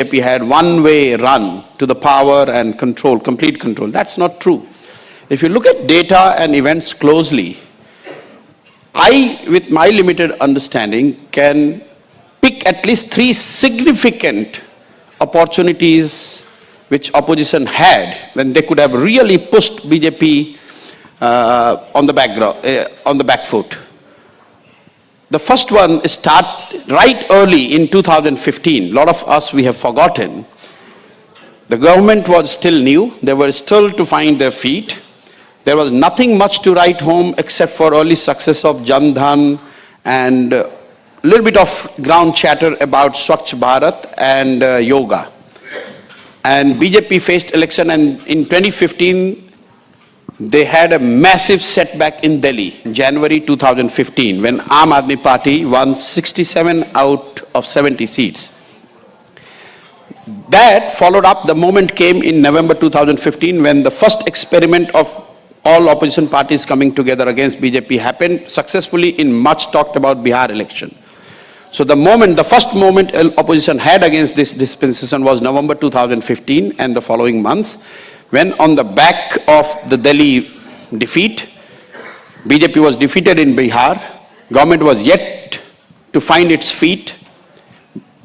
BJP had one-way run to the power and control, complete control. That's not true. If you look at data and events closely, I, with my limited understanding, can pick at least 3 significant opportunities which opposition had when they could have really pushed BJP on the back foot. The first one start right early in 2015. A lot of us, we have forgotten. The government was still new. They were still to find their feet. There was nothing much to write home except for early success of Jan Dhan and a little bit of ground chatter about Swachh Bharat and yoga. And BJP faced election, and in 2015, they had a massive setback in Delhi, January 2015, when Aam Aadmi Party won 67 out of 70 seats. That followed up, the moment came in November 2015, when the first experiment of all opposition parties coming together against BJP happened successfully in much talked about Bihar election. So the first moment opposition had against this dispensation was November 2015 and the following months, when on the back of the Delhi defeat, BJP was defeated in Bihar, government was yet to find its feet,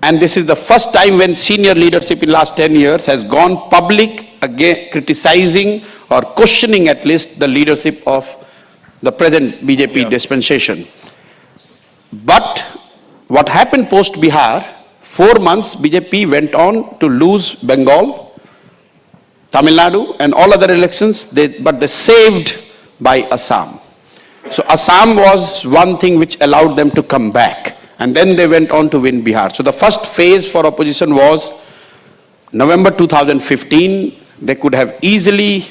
and this is the first time when senior leadership in last 10 years has gone public again, criticizing or questioning at least the leadership of the present BJP dispensation. But what happened post Bihar, 4 months BJP went on to lose Bengal, Tamil Nadu and all other elections, but they saved by Assam. So Assam was one thing which allowed them to come back, and then they went on to win Bihar. So the first phase for opposition was November 2015. They could have easily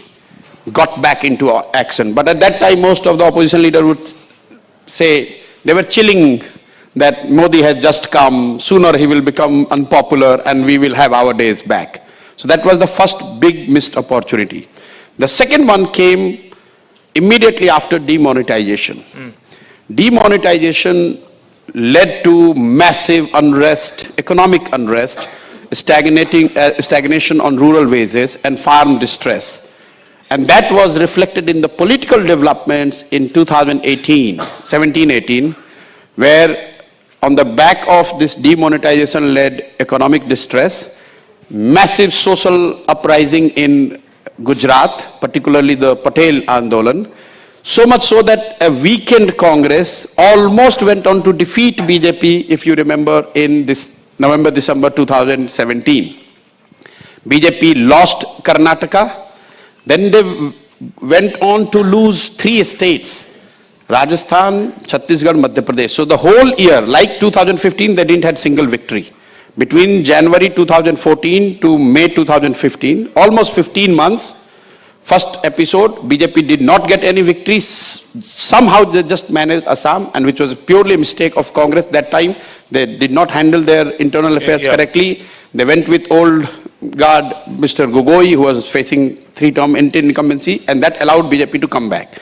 got back into action, but at that time most of the opposition leaders would say they were chilling that Modi has just come, sooner he will become unpopular and we will have our days back. So that was the first big missed opportunity. The second one came immediately after demonetization. Demonetization led to massive unrest, economic unrest, stagnation on rural wages and farm distress. And that was reflected in the political developments in 17-18, where on the back of this demonetization-led economic distress, massive social uprising in Gujarat, particularly the Patel Andolan, so much so that a weakened Congress almost went on to defeat BJP, if you remember, in this November-December 2017. BJP lost Karnataka, then they went on to lose 3 states, Rajasthan, Chhattisgarh, Madhya Pradesh. So the whole year, like 2015, they didn't have single victory. Between January 2014 to May 2015, almost 15 months, first episode, BJP did not get any victory. Somehow they just managed Assam, and which was a purely mistake of Congress that time. They did not handle their internal affairs correctly. They went with old guard, Mr. Gogoi, who was facing 3-term incumbency, and that allowed BJP to come back.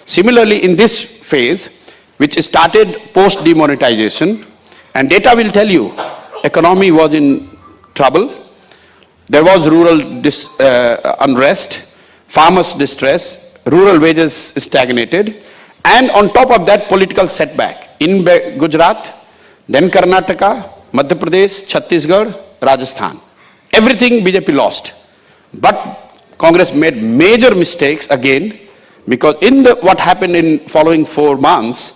Similarly, in this phase, which started post-demonetization, and data will tell you, economy was in trouble, there was rural unrest, farmers' distress, rural wages stagnated, and on top of that, political setback in Gujarat, then Karnataka, Madhya Pradesh, Chhattisgarh, Rajasthan. Everything BJP lost. But Congress made major mistakes again, because in what happened in following 4 months,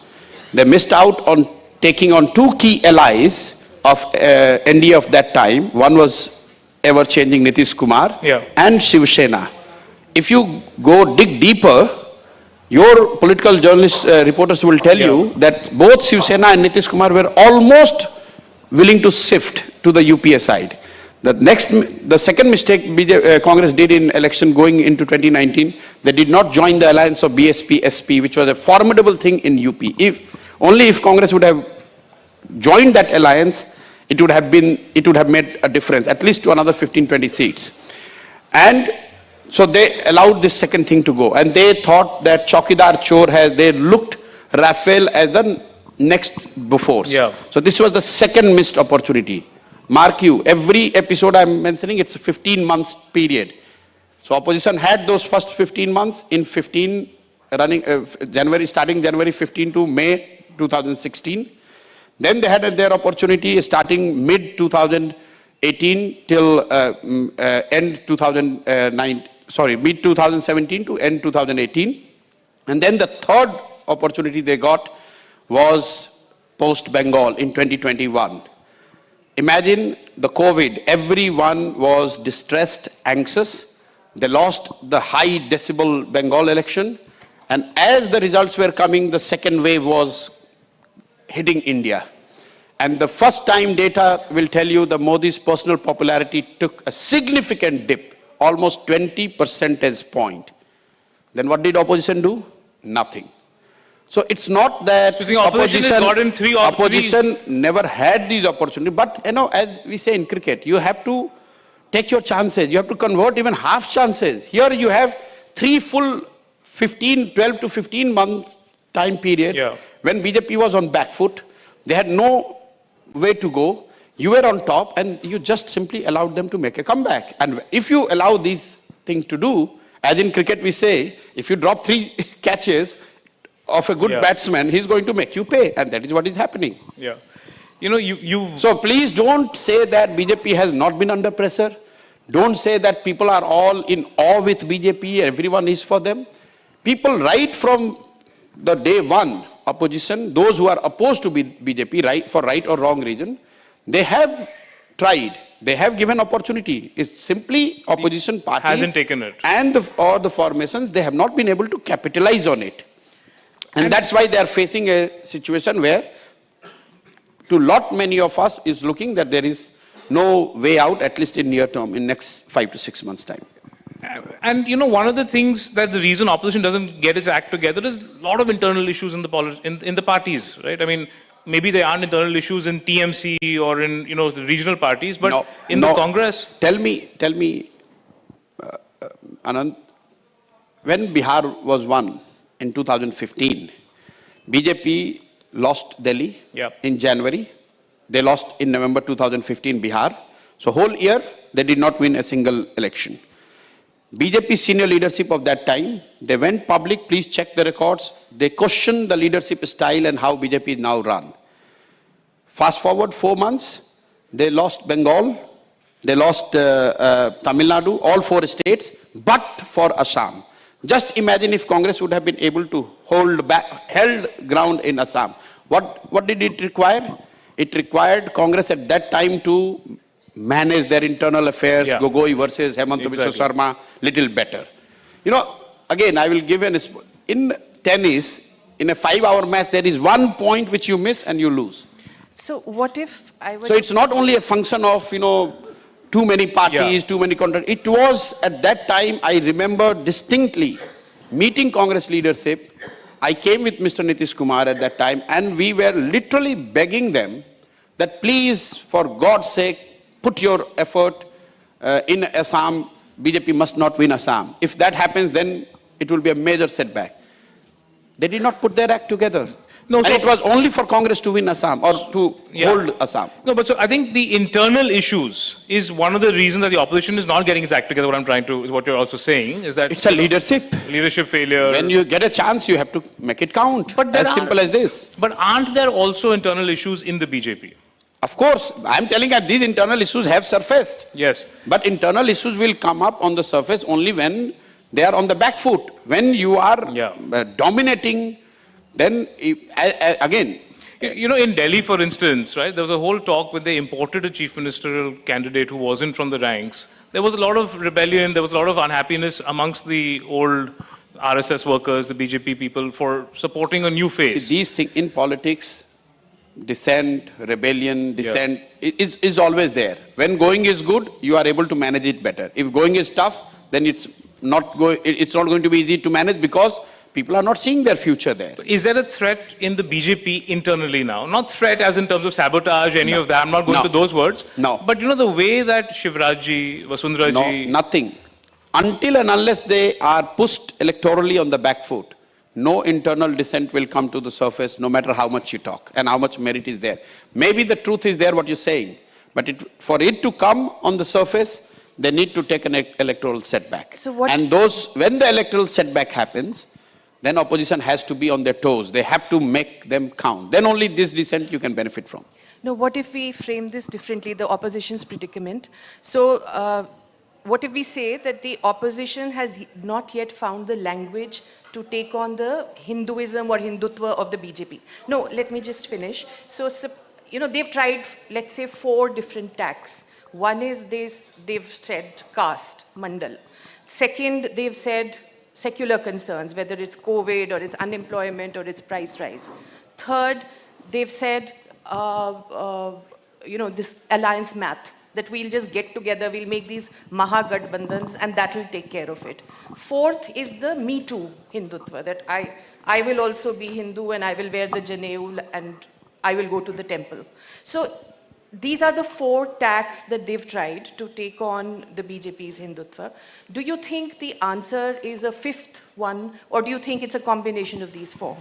they missed out on taking on 2 key allies of NDA of that time. One was ever-changing Nitish Kumar and Shiv Sena. If you go dig deeper, your political journalists, reporters will tell you that both Shiv Sena and Nitish Kumar were almost willing to shift to the UPA side. The second mistake Congress did in election going into 2019, they did not join the alliance of BSP-SP, which was a formidable thing in UP. Only if Congress would have joined that alliance, it would have made a difference, at least to another 15-20 seats. And so they allowed this second thing to go. And they thought that Chaukidar Chor they looked Rafael as the next before. So this was the second missed opportunity. Mark you, every episode I'm mentioning, it's a 15 months period. So opposition had those first 15 months in 15 running January, starting January 15 to May 2016. Then they had their opportunity starting mid 2018 till end 2009. Sorry, mid 2017 to end 2018. And then the third opportunity they got was post Bengal in 2021. Imagine the COVID. Everyone was distressed, anxious. They lost the high decibel Bengal election. And as the results were coming, the second wave was hitting India. And the first time data will tell you the Modi's personal popularity took a significant dip, almost 20 percentage point. Then what did opposition do? Nothing. So it's not that opposition never had these opportunities, but you know, as we say in cricket, you have to take your chances. You have to convert even half chances. Here you have 3 full 12 to 15 months time period when BJP was on back foot. They had no way to go. You were on top and you just simply allowed them to make a comeback. And if you allow these things to do, as in cricket we say, if you drop 3 catches of a good batsman, he's going to make you pay. And that is what is happening. Yeah. You know, So please don't say that BJP has not been under pressure. Don't say that people are all in awe with BJP, everyone is for them. People right from the day one, opposition, those who are opposed to BJP, right, for right or wrong reason, they have tried. They have given opportunity. It's simply opposition parties hasn't taken it. And the formations, they have not been able to capitalize on it. And that's why they are facing a situation where to many of us is looking that there is no way out, at least in near term, in next 5 to 6 months time. And you know, one of the things that the reason opposition doesn't get its act together is a lot of internal issues in the parties, right? I mean, maybe there aren't internal issues in TMC or in, you know, the regional parties, but in the Congress. Tell me, Anand, when Bihar was won in 2015, BJP lost Delhi in January. They lost in November 2015 Bihar. So whole year, they did not win a single election. BJP senior leadership of that time, they went public, please check the records. They questioned the leadership style and how BJP is now run. Fast forward 4 months, they lost Bengal, they lost Tamil Nadu, all 4 states, but for Assam. Just imagine if Congress would have been able to held ground in Assam. What did it require? It required Congress at that time to manage their internal affairs, Gogoi versus Hemant Biswa Sarma, little better. You know, again, I will give in tennis, in a 5-hour match, there is 1 point which you miss and you lose. So what if I would... So it's not only a function of, you know, too many parties, too many contracts. It was at that time, I remember distinctly, meeting Congress leadership. I came with Mr. Nitish Kumar at that time, and we were literally begging them that please, for God's sake, put your effort in Assam. BJP must not win Assam. If that happens, then it will be a major setback. They did not put their act together. No, and it was only for Congress to win Assam or to hold Assam. No, but so I think the internal issues is one of the reasons that the opposition is not getting its act together. What I'm trying to, is what you're also saying, is that it's a leadership failure. When you get a chance, you have to make it count. But as simple as this. But aren't there also internal issues in the BJP? Of course, I'm telling you that these internal issues have surfaced. Yes. But internal issues will come up on the surface only when they are on the back foot. When you are dominating, then again. You know, in Delhi, for instance, right, there was a whole talk when they imported a chief ministerial candidate who wasn't from the ranks. There was a lot of rebellion, there was a lot of unhappiness amongst the old RSS workers, the BJP people, for supporting a new face. See, these things in politics, dissent, rebellion, dissent is always there. When going is good, you are able to manage it better. If going is tough, then it's not going to be easy to manage because people are not seeing their future there. Is there a threat in the BJP internally now? Not threat as in terms of sabotage, any of that. I'm not going to those words. No. But you know, the way that Shivraj-ji, Vasundhara-ji... No, nothing. Until and unless they are pushed electorally on the back foot, no internal dissent will come to the surface, no matter how much you talk and how much merit is there. Maybe the truth is there, what you're saying. But for it to come on the surface, they need to take an electoral setback. So what- And when the electoral setback happens, then opposition has to be on their toes. They have to make them count. Then only this dissent you can benefit from. No, what if we frame this differently, the opposition's predicament? So, what if we say that the opposition has not yet found the language to take on the Hinduism or Hindutva of the BJP? No, let me just finish. So, they've tried, let's say, 4 different tacks. One is they've said caste, mandal. Second, they've said secular concerns, whether it's COVID or it's unemployment or it's price rise. Third, they've said, this alliance math, that we'll just get together, we'll make these Mahagadbandhans and that will take care of it. Fourth is the Me Too Hindutva, that I will also be Hindu and I will wear the janeu and I will go to the temple. So these are the 4 tacks that they've tried to take on the BJP's Hindutva. Do you think the answer is a 5th one, or do you think it's a combination of these 4?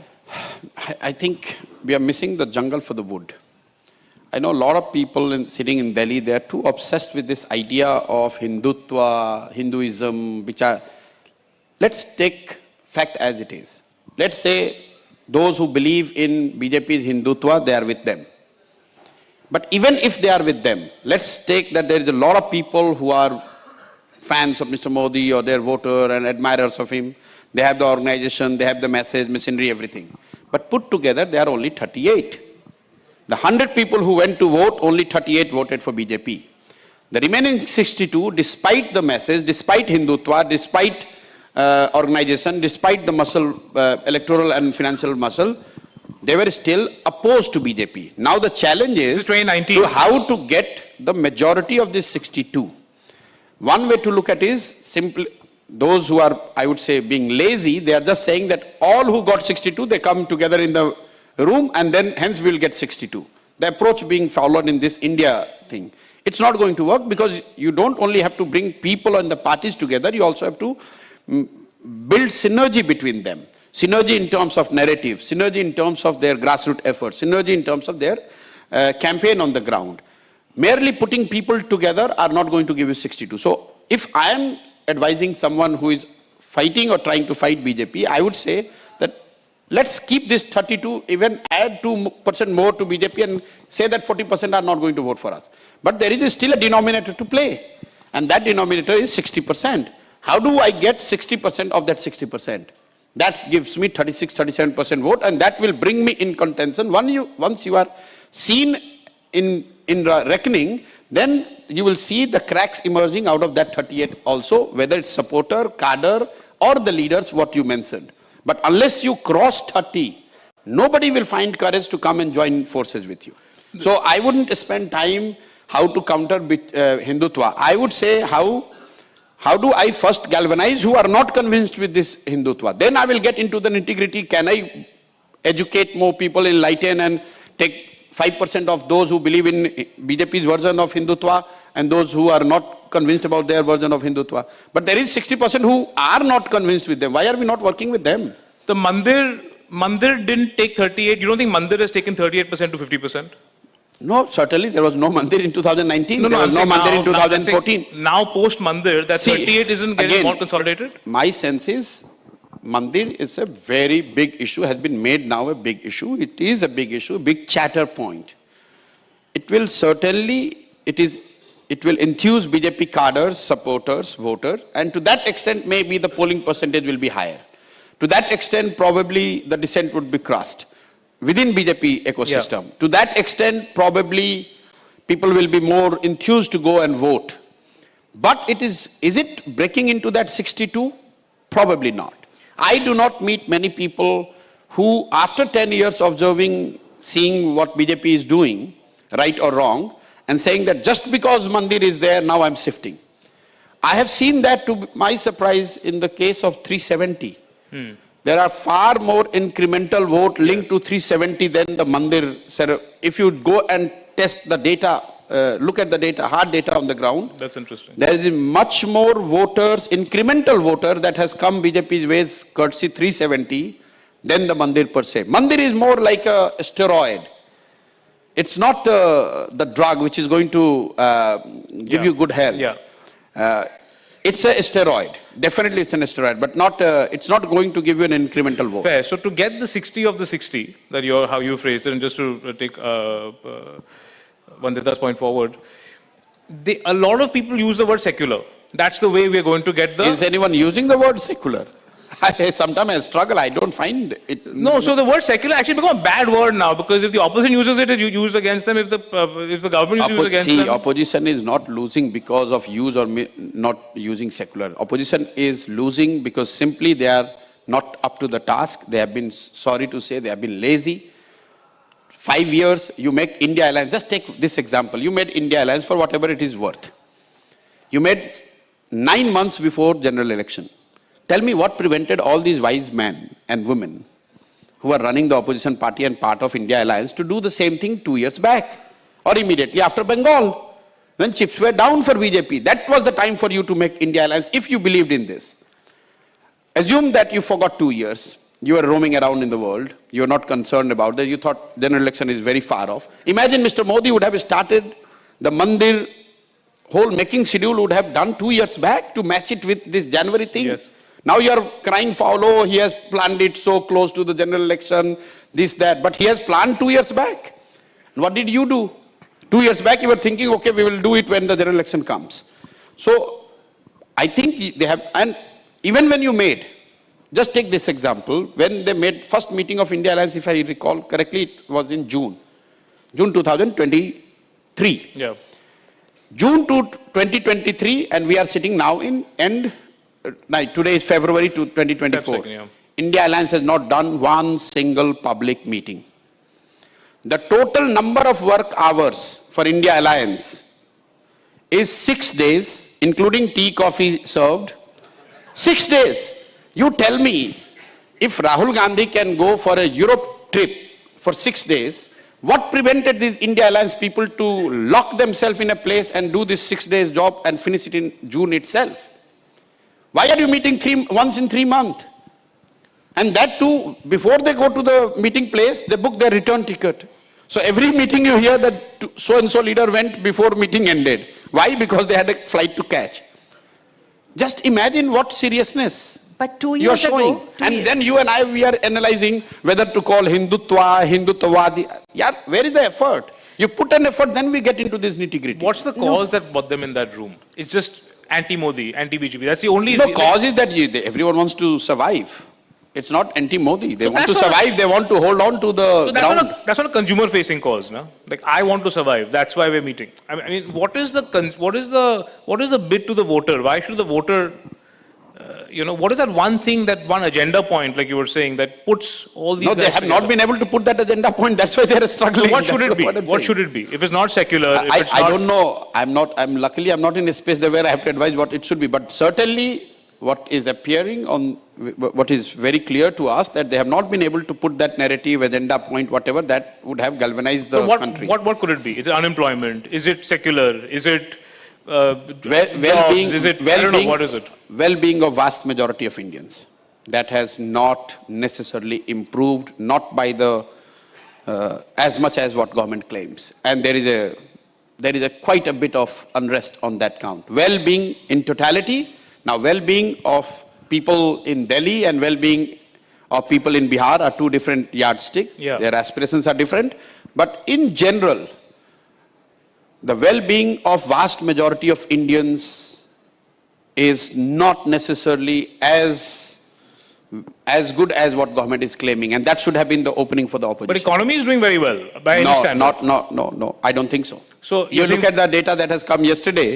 I think we are missing the jungle for the wood. I know a lot of people sitting in Delhi, they are too obsessed with this idea of Hindutva, Hinduism, let's take fact as it is. Let's say those who believe in BJP's Hindutva, they are with them. But even if they are with them, let's take that there is a lot of people who are fans of Mr. Modi or their voter and admirers of him. They have the organization, they have the message, machinery, everything. But put together, they are only 38. The 100 people who went to vote, only 38 voted for BJP. The remaining 62, despite the message, despite Hindutva, despite organization, despite the muscle, electoral and financial muscle, they were still opposed to BJP. Now the challenge is how to get the majority of this 62. One way to look at it is simply those who are, I would say, being lazy, they are just saying that all who got 62, they come together in the room and then hence we will get 62. The approach being followed in this India thing. It's not going to work because you don't only have to bring people and the parties together, you also have to build synergy between them. Synergy in terms of narrative, synergy in terms of their grassroots efforts, synergy in terms of their campaign on the ground. Merely putting people together are not going to give you 62. So if I am advising someone who is fighting or trying to fight BJP, I would say that let's keep this 32, even add 2% more to BJP and say that 40% are not going to vote for us. But there is still a denominator to play. And that denominator is 60%. How do I get 60% of that 60%? That gives me 36, 37% vote, and that will bring me in contention. Once you are seen in reckoning, then you will see the cracks emerging out of that 38 also, whether it's supporter, cadre, or the leaders, what you mentioned. But unless you cross 30, nobody will find courage to come and join forces with you. So I wouldn't spend time how to counter Hindutva. I would say how do I first galvanize who are not convinced with this Hindutva? Then I will get into the nitty-gritty. Can I educate more people, enlighten and take 5% of those who believe in BJP's version of Hindutva and those who are not convinced about their version of Hindutva? But there is 60% who are not convinced with them. Why are we not working with them? The Mandir didn't take 38. You don't think Mandir has taken 38% to 50%? No, certainly there was no Mandir in 2019. There was no Mandir in 2014. Now post Mandir, that 38 isn't getting again, more consolidated? My sense is Mandir is a very big issue, has been made now a big issue. It is a big issue, big chatter point. It will certainly, it will enthuse BJP cadres, supporters, voters, and to that extent maybe the polling percentage will be higher. To that extent probably the dissent would be crossed within BJP ecosystem. Yeah. To that extent, probably people will be more enthused to go and vote. But is it breaking into that 62? Probably not. I do not meet many people who, after 10 years observing, seeing what BJP is doing, right or wrong, and saying that just because Mandir is there, now I'm shifting. I have seen that, to my surprise, in the case of 370. There are far more incremental vote linked to 370 than the Mandir. If you go and test the data, look at the data, hard data on the ground. That's interesting. There is much more voters, incremental voter that has come BJP's ways, courtesy 370, than the Mandir per se. Mandir is more like a steroid. It's not the drug which is going to give you good health. Yeah. It's a steroid. Definitely it's an steroid, but not, it's not going to give you an incremental vote. Fair. So to get the 60 of the 60, that you're, how you phrased it, and just to take Vandita's point forward, a lot of people use the word secular. That's the way we're going to get the... Is anyone using the word secular? Sometimes I struggle, I don't find it... No, so the word secular actually become a bad word now, because if the opposition uses it, it's used against them. If the government uses it against them... See, opposition is not losing because of use or not using secular. Opposition is losing because simply they are not up to the task. They have been, sorry to say, they have been lazy. 5 years, you make India Alliance. Just take this example. You made India Alliance for whatever it is worth. You made 9 months before general election. Tell me what prevented all these wise men and women who are running the opposition party and part of India Alliance to do the same thing 2 years back or immediately after Bengal, when chips were down for BJP. That was the time for you to make India Alliance if you believed in this. Assume that you forgot 2 years. You were roaming around in the world. You were not concerned about that. You thought general election is very far off. Imagine Mr. Modi would have started the Mandir whole making schedule would have done 2 years back to match it with this January thing. Yes. Now you are crying foul, oh, he has planned it so close to the general election, this, that. But he has planned 2 years back. What did you do? 2 years back you were thinking, okay, we will do it when the general election comes. So I think they have, and even when you made, just take this example, when they made first meeting of India Alliance, if I recall correctly, it was in June 2023. Yeah. June 2023, and we are sitting now in end. Today is February 2024. Yeah. India Alliance has not done one single public meeting. The total number of work hours for India Alliance is 6 days, including tea, coffee served. 6 days. You tell me, if Rahul Gandhi can go for a Europe trip for 6 days, what prevented these India Alliance people to lock themselves in a place and do this 6 days job and finish it in June itself? Why are you meeting once in 3 months? And that too, before they go to the meeting place, they book their return ticket. So every meeting you hear that so-and-so leader went before meeting ended. Why? Because they had a flight to catch. Just imagine what seriousness But 2 you're years showing. ago... And then you and I, we are analyzing whether to call Hindutwadi. Yeah, where is the effort? You put an effort, then we get into this nitty-gritty. What's the cause that brought them in that room? It's just anti-Modi, anti-BJP. That's the only... No, cause is that everyone wants to survive. It's not anti-Modi. They want to survive. They want to hold on to the ground. That's not a consumer-facing cause, no? Like, I want to survive. That's why we're meeting. I mean, what is the bid to the voter? Why should the voter... what is that one thing, that one agenda point, like you were saying, that puts all these... No, they have not been able to put that agenda point. That's why they are struggling. So what should it be? What should it be? If it's not secular, I don't know. Luckily, I'm not in a space where I have to advise what it should be. But certainly, what is appearing on, what is very clear to us, that they have not been able to put that narrative, agenda point, whatever, that would have galvanized the country. What could it be? Is it unemployment? Is it secular? Is it... well-being, jobs? Is it, I don't know, what is it? Well-being of vast majority of Indians. That has not necessarily improved, not by the as much as what government claims. And there is quite a bit of unrest on that count. Well-being in totality. Now, well-being of people in Delhi and well-being of people in Bihar are two different yardsticks. Yeah. Their aspirations are different. But in general, the well-being of vast majority of Indians is not necessarily as good as what government is claiming, and that should have been the opening for the opposition. But economy is doing very well, by any standard. No, I don't think so. So you look at the data that has come yesterday,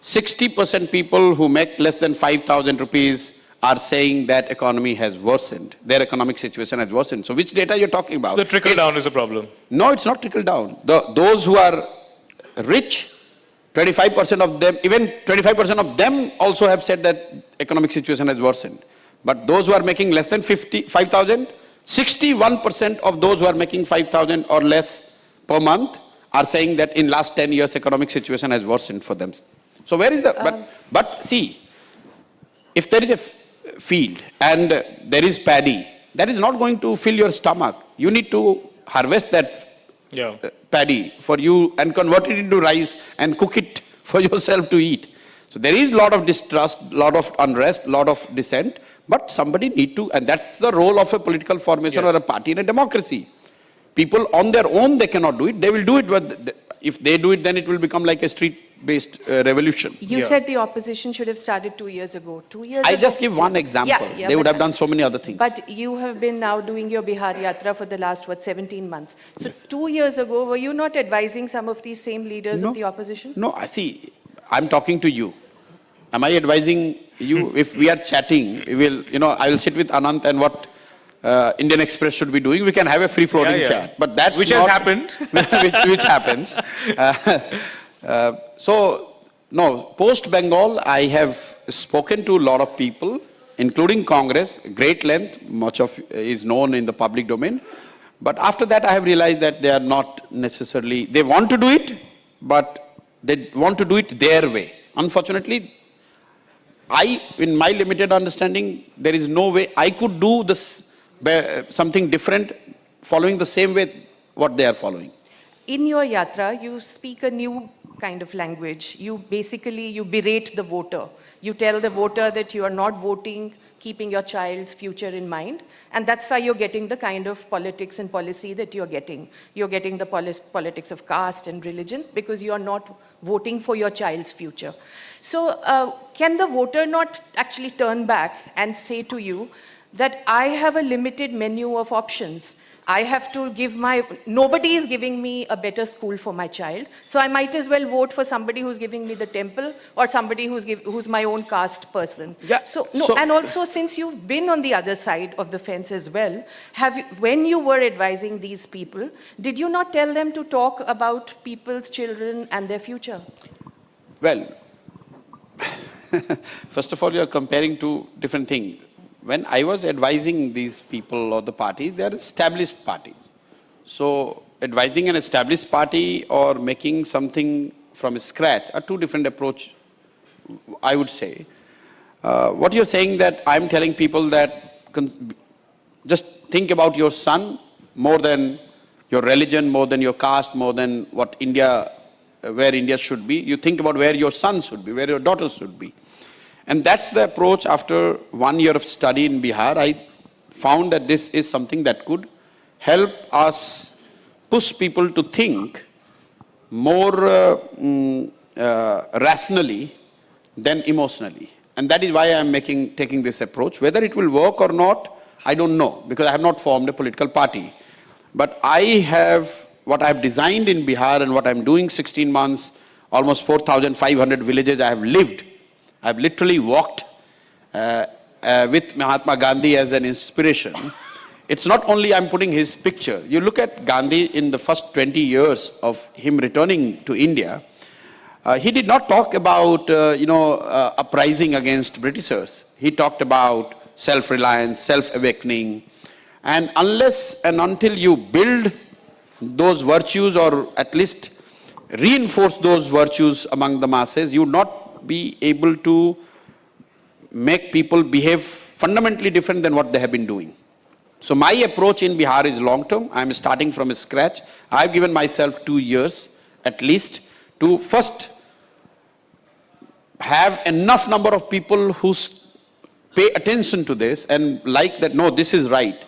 60% people who make less than 5,000 rupees are saying that economy has worsened. Their economic situation has worsened. So which data you're talking about? So the trickle down is a problem. No, it's not trickle down. Those who are rich, 25% of them, even 25% of them also have said that economic situation has worsened. But those who are making less than 5,000, 61% of those who are making 5,000 or less per month are saying that in last 10 years economic situation has worsened for them. So where is the, but see, if there is a field and there is paddy, that is not going to fill your stomach. You need to harvest that paddy for you and convert it into rice and cook it for yourself to eat. So there is a lot of distrust, a lot of unrest, a lot of dissent, but somebody need to, and that's the role of a political formation or a party in a democracy. People on their own, they cannot do it. They will do it, but if they do it, then it will become like a street-based revolution. You said the opposition should have started 2 years ago. 2 years I ago. just give one example. They would have done so many other things. But you have been now doing your Bihar Yatra for the last, 17 months. So 2 years ago, were you not advising some of these same leaders of the opposition? No, I see. I'm talking to you. Am I advising you? If we are chatting, we will, I will sit with Anant and what Indian Express should be doing. We can have a free-floating chat. But that's which has happened. which happens. So, no, post-Bengal, I have spoken to a lot of people, including Congress, great length, much of is known in the public domain. But after that, I have realized that they are not necessarily, they want to do it, but they want to do it their way. Unfortunately, in my limited understanding, there is no way I could do this, something different, following the same way what they are following. In your yatra, you speak a new kind of language. You berate the voter. You tell the voter that you are not voting, keeping your child's future in mind. And that's why you're getting the kind of politics and policy that you're getting. You're getting the politics of caste and religion because you're not voting for your child's future. So can the voter not actually turn back and say to you that I have a limited menu of options? I have to give nobody is giving me a better school for my child, so I might as well vote for somebody who's giving me the temple or somebody who's my own caste person. Yeah. And also since you've been on the other side of the fence as well, when you were advising these people, did you not tell them to talk about people's children and their future? Well, first of all, you're comparing two different things. When I was advising these people or the parties, they are established parties. So advising an established party or making something from scratch are two different approaches, I would say. What you're saying that I'm telling people that just think about your son more than your religion, more than your caste, more than what India, where India should be. You think about where your son should be, where your daughter should be. And that's the approach. After 1 year of study in Bihar, I found that this is something that could help us push people to think more rationally than emotionally. And that is why I am taking this approach. Whether it will work or not, I don't know, because I have not formed a political party. But what I have designed in Bihar and what I'm doing 16 months, almost 4,500 villages I have lived. I've literally walked with Mahatma Gandhi as an inspiration. It's not only I'm putting his picture. You look at Gandhi in the first 20 years of him returning to India, he did not talk about, uprising against Britishers. He talked about self-reliance, self-awakening. And unless and until you build those virtues or at least reinforce those virtues among the masses, you would not be able to make people behave fundamentally different than what they have been doing. So my approach in Bihar is long-term. I'm starting from scratch. I've given myself 2 years at least to first have enough number of people who pay attention to this and like that, no, this is right.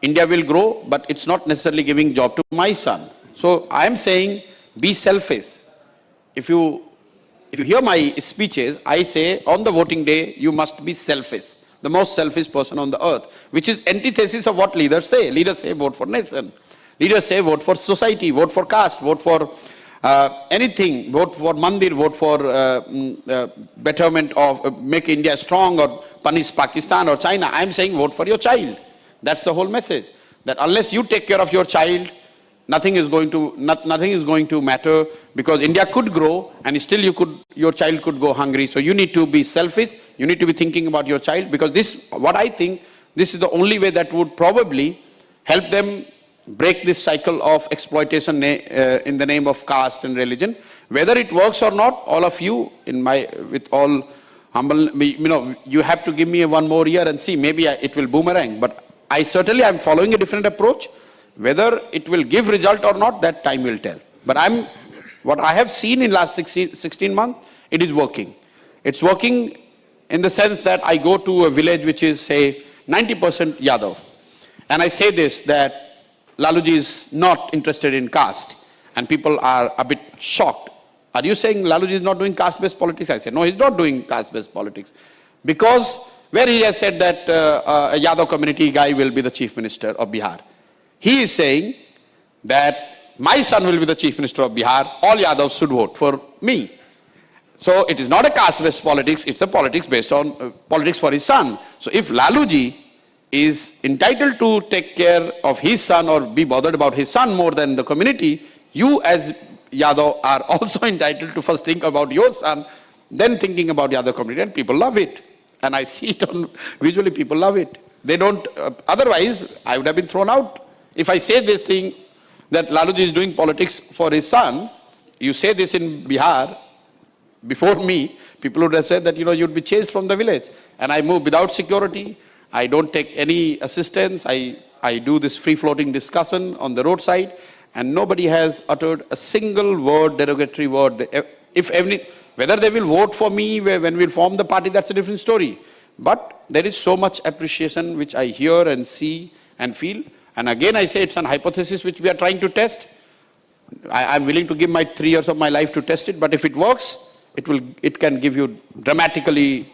India will grow, but it's not necessarily giving job to my son. So I'm saying be selfish. If you hear my speeches, I say on the voting day, you must be selfish, the most selfish person on the earth, which is antithesis of what leaders say. Leaders say vote for nation. Leaders say vote for society, vote for caste, vote for anything, vote for mandir, vote for betterment of, make India strong or punish Pakistan or China. I'm saying vote for your child. That's the whole message. That unless you take care of your child, nothing is going to matter, because India could grow and still your child could go hungry. So you need to be selfish. You need to be thinking about your child, because what I think, this is the only way that would probably help them break this cycle of exploitation in the name of caste and religion. Whether it works or not, all of you, with all humble, you have to give me one more year and see, maybe it will boomerang. But I certainly am following a different approach, Whether it will give result or not, that time will tell. But what I have seen in last 16 months, it is working. It's working in the sense that I go to a village which is, say, 90% Yadav. And I say this, that Laluji is not interested in caste. And people are a bit shocked. Are you saying Laluji is not doing caste-based politics? I say, no, he's not doing caste-based politics. Because where he has said that a Yadav community guy will be the chief minister of Bihar. He is saying that my son will be the chief minister of Bihar. All Yadavs should vote for me. So it is not a caste-based politics. It's a politics based on politics for his son. So if Laluji is entitled to take care of his son or be bothered about his son more than the community, you as Yadav are also entitled to first think about your son, then thinking about the other community, and people love it. And I see it on, visually people love it. They don't, otherwise I would have been thrown out. If I say this thing, that Laluji is doing politics for his son, you say this in Bihar, before me, people would have said that, you'd be chased from the village. And I move without security, I don't take any assistance, I do this free-floating discussion on the roadside, and nobody has uttered a single word, derogatory word. Whether they will vote for me when we'll form the party, that's a different story. But there is so much appreciation which I hear and see and feel. And again, I say it's an hypothesis which we are trying to test. I'm willing to give my 3 years of my life to test it, but if it works, it can give you dramatically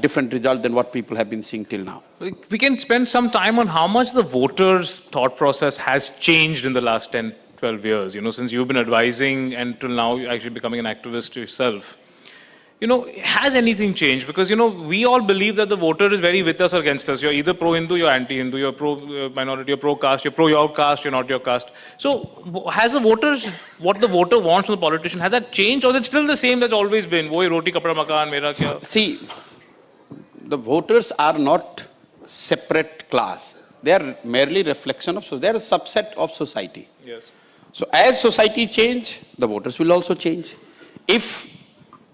different result than what people have been seeing till now. We can spend some time on how much the voters' thought process has changed in the last 10, 12 years, since you've been advising and till now you're actually becoming an activist yourself. Has anything changed? Because, we all believe that the voter is very with us or against us. You're either pro-Hindu, you're anti-Hindu, you're pro-minority, you're pro-caste, you're pro-your caste, you're not your caste. So, has the voters, what the voter wants from the politician, has that changed, or is it still the same that's always been? Wohi roti, kapda, makan, mera kya? See, the voters are not separate class. They are merely reflection of society. They are a subset of society. Yes. So as society change, the voters will also change. If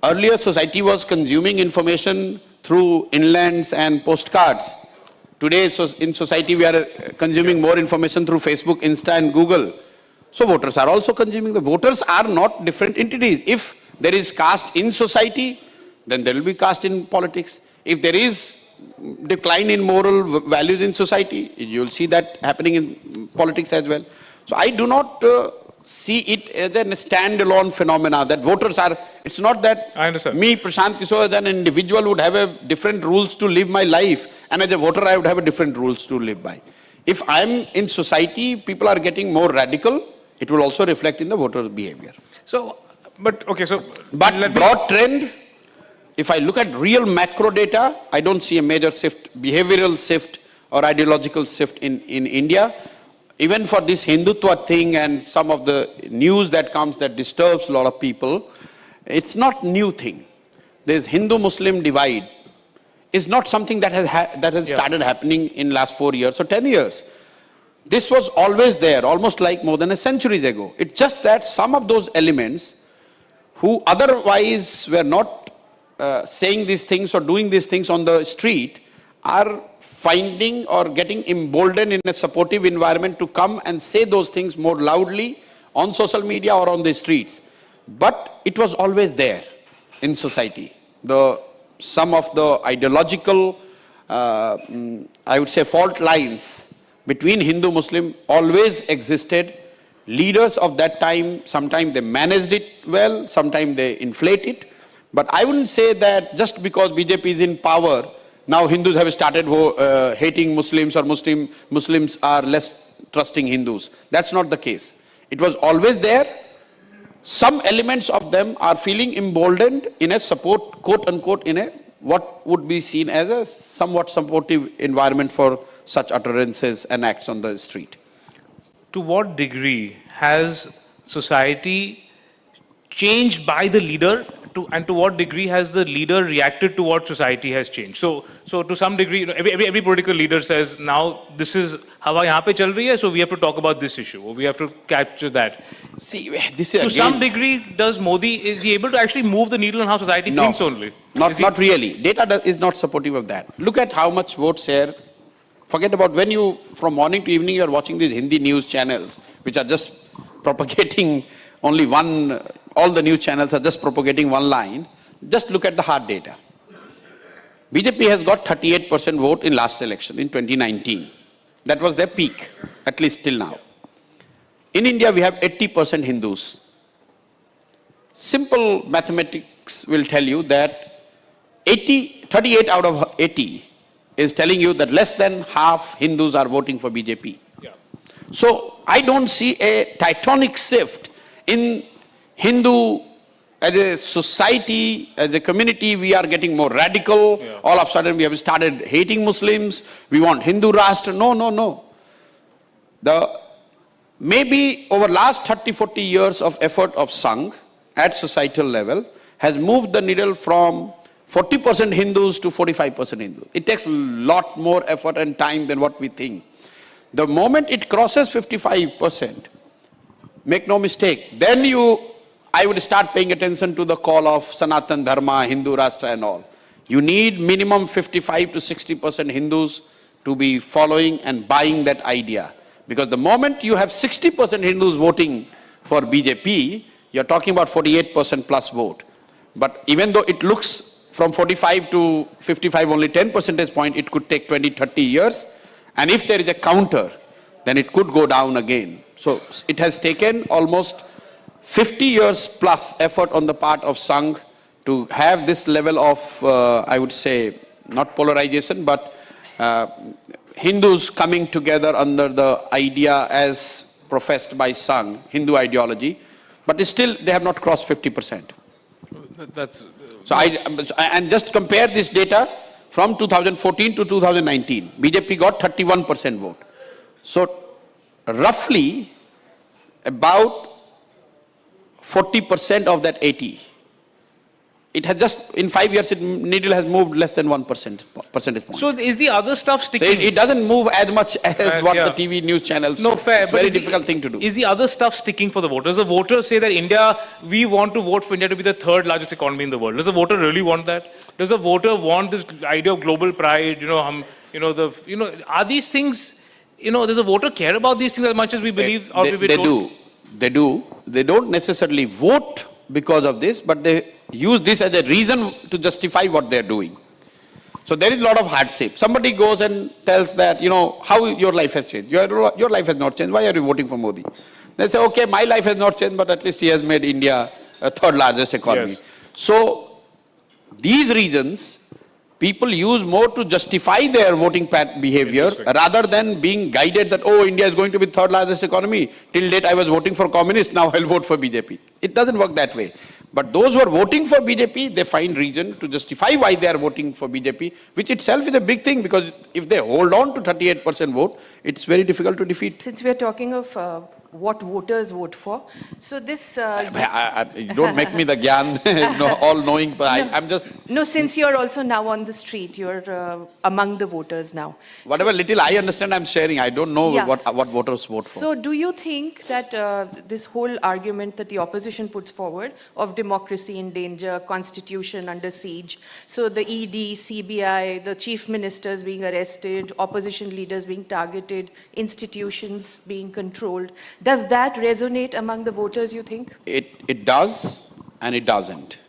earlier society was consuming information through inlands and postcards, today in society we are consuming more information through Facebook, Insta and Google. So voters are also consuming. The voters are not different entities. If there is caste in society, then there will be caste in politics. If there is decline in moral values in society, you will see that happening in politics as well. So I do not see it as a standalone phenomena that voters are, it's not that I understand. Me, Prashant Kishor, as an individual would have a different rules to live my life, and as a voter I would have a different rules to live by. If I'm in society, people are getting more radical, it will also reflect in the voters' behavior. So, but broad trend, if I look at real macro data, I don't see a major shift, behavioral shift or ideological shift in India. Even for this Hindutva thing and some of the news that comes that disturbs a lot of people, it's not new thing. This Hindu-Muslim divide is not something that has started happening in last 4 years or 10 years. This was always there, almost like more than a century ago. It's just that some of those elements who otherwise were not saying these things or doing these things on the street are finding or getting emboldened in a supportive environment to come and say those things more loudly on social media or on the streets. But it was always there in society. Some of the ideological, I would say, fault lines between Hindu-Muslim always existed. Leaders of that time, sometimes they managed it well, sometimes they inflate it. But I wouldn't say that just because BJP is in power, now Hindus have started hating Muslims or Muslims are less trusting Hindus. That's not the case. It was always there. Some elements of them are feeling emboldened in a support, quote unquote, in a what would be seen as a somewhat supportive environment for such utterances and acts on the street. To what degree has society changed by the leader, and to what degree has the leader reacted to what society has changed? So to some degree, every political leader says, now this is hawa yahan pe chal rahi hai, so we have to talk about this issue, or we have to capture that. See, this is to some degree, does Modi, is he able to actually move the needle on how society thinks only? Not really. Data is not supportive of that. Look at how much vote share Forget about when you, from morning to evening, you are watching these Hindi news channels, which are just propagating only one, all the news channels are just propagating one line. Just look at the hard data. BJP has got 38% vote in last election in 2019. That was their peak, at least till now. In India, we have 80% Hindus. Simple mathematics will tell you that 38 out of 80 is telling you that less than half Hindus are voting for BJP. Yeah. So I don't see a tectonic shift in Hindu as a society, as a community. We are getting more radical. Yeah. All of a sudden we have started hating Muslims. We want Hindu Rashtra. No. Maybe over last 30, 40 years of effort of Sangh at societal level has moved the needle from 40% Hindus to 45% Hindus. It takes a lot more effort and time than what we think. The moment it crosses 55%, make no mistake, then I would start paying attention to the call of Sanatan Dharma, Hindu Rashtra and all. You need minimum 55 to 60% Hindus to be following and buying that idea. Because the moment you have 60% Hindus voting for BJP, you're talking about 48% plus vote. But even though it looks from 45 to 55, only 10 percentage point, it could take 20, 30 years. And if there is a counter, then it could go down again. So it has taken almost 50 years plus effort on the part of Sangh to have this level of, I would say, not polarization, but Hindus coming together under the idea as professed by Sangh, Hindu ideology, but still they have not crossed 50%. That's... So and just compare this data from 2014 to 2019. BJP got 31% vote. So roughly about 40% of that 80. It has just, in 5 years, needle has moved less than 1% percentage point. So is the other stuff So sticking? it doesn't move as much as what yeah. the TV news channels. No, fair. It's but very is difficult thing to do. Is the other stuff sticking for the voters? The voters say that India, we want to vote for India to be the third largest economy in the world. Does the voter really want that? Does the voter want this idea of global pride? Are these things, does the voter care about these things as much as we believe? They do. They don't necessarily vote because of this, but they use this as a reason to justify what they're doing. So there is a lot of hardship. Somebody goes and tells that, how your life has changed. Your life has not changed. Why are you voting for Modi? They say, okay, my life has not changed, but at least he has made India a third largest economy. Yes. So these reasons, people use more to justify their voting behavior rather than being guided that, oh, India is going to be third largest economy. Till date I was voting for communists, now I'll vote for BJP. It doesn't work that way. But those who are voting for BJP, they find reason to justify why they are voting for BJP, which itself is a big thing, because if they hold on to 38% vote, it's very difficult to defeat. Since we are talking of what voters vote for, so this... don't make me the Gyan, all-knowing, but I'm just... No, since you're also now on the street, you're among the voters now. Whatever little I understand, I'm sharing. I don't know what voters vote for. So do you think that this whole argument that the opposition puts forward of democracy in danger, constitution under siege, so the ED, CBI, the chief ministers being arrested, opposition leaders being targeted, institutions being controlled, does that resonate among the voters, you think? It does and it doesn't.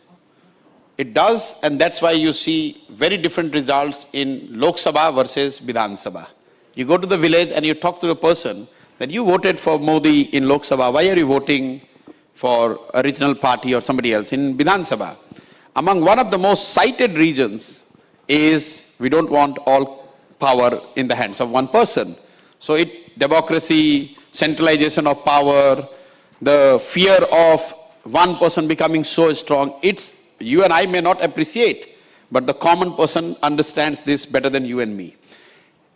It does, and that's why you see very different results in Lok Sabha versus Vidhan Sabha. You go to the village and you talk to the person that you voted for Modi in Lok Sabha. Why are you voting for a regional party or somebody else in Vidhan Sabha? Among one of the most cited reasons is we don't want all power in the hands of one person. So democracy, centralization of power, the fear of one person becoming so strong, you and I may not appreciate, but the common person understands this better than you and me.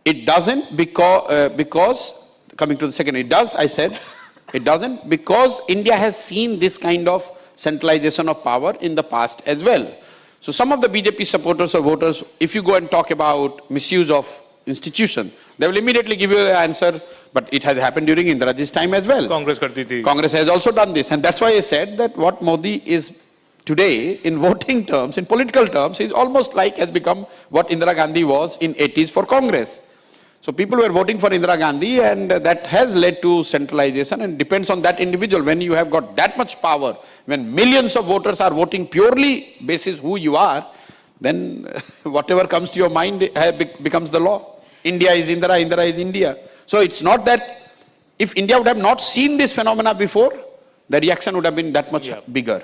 It doesn't because, coming to the second, it does, I said, it doesn't because India has seen this kind of centralization of power in the past as well. So some of the BJP supporters or voters, if you go and talk about misuse of institution, they will immediately give you the answer, but it has happened during Indiraji's time as well. Congress has also done this, and that's why I said that what Modi is today in voting terms, in political terms, is almost like has become what Indira Gandhi was in 80s for Congress. So people were voting for Indira Gandhi, and that has led to centralization, and depends on that individual. When you have got that much power, when millions of voters are voting purely basis who you are, then whatever comes to your mind becomes the law. India is Indira, Indira is India. So it's not that if India would have not seen this phenomena before, the reaction would have been that much bigger.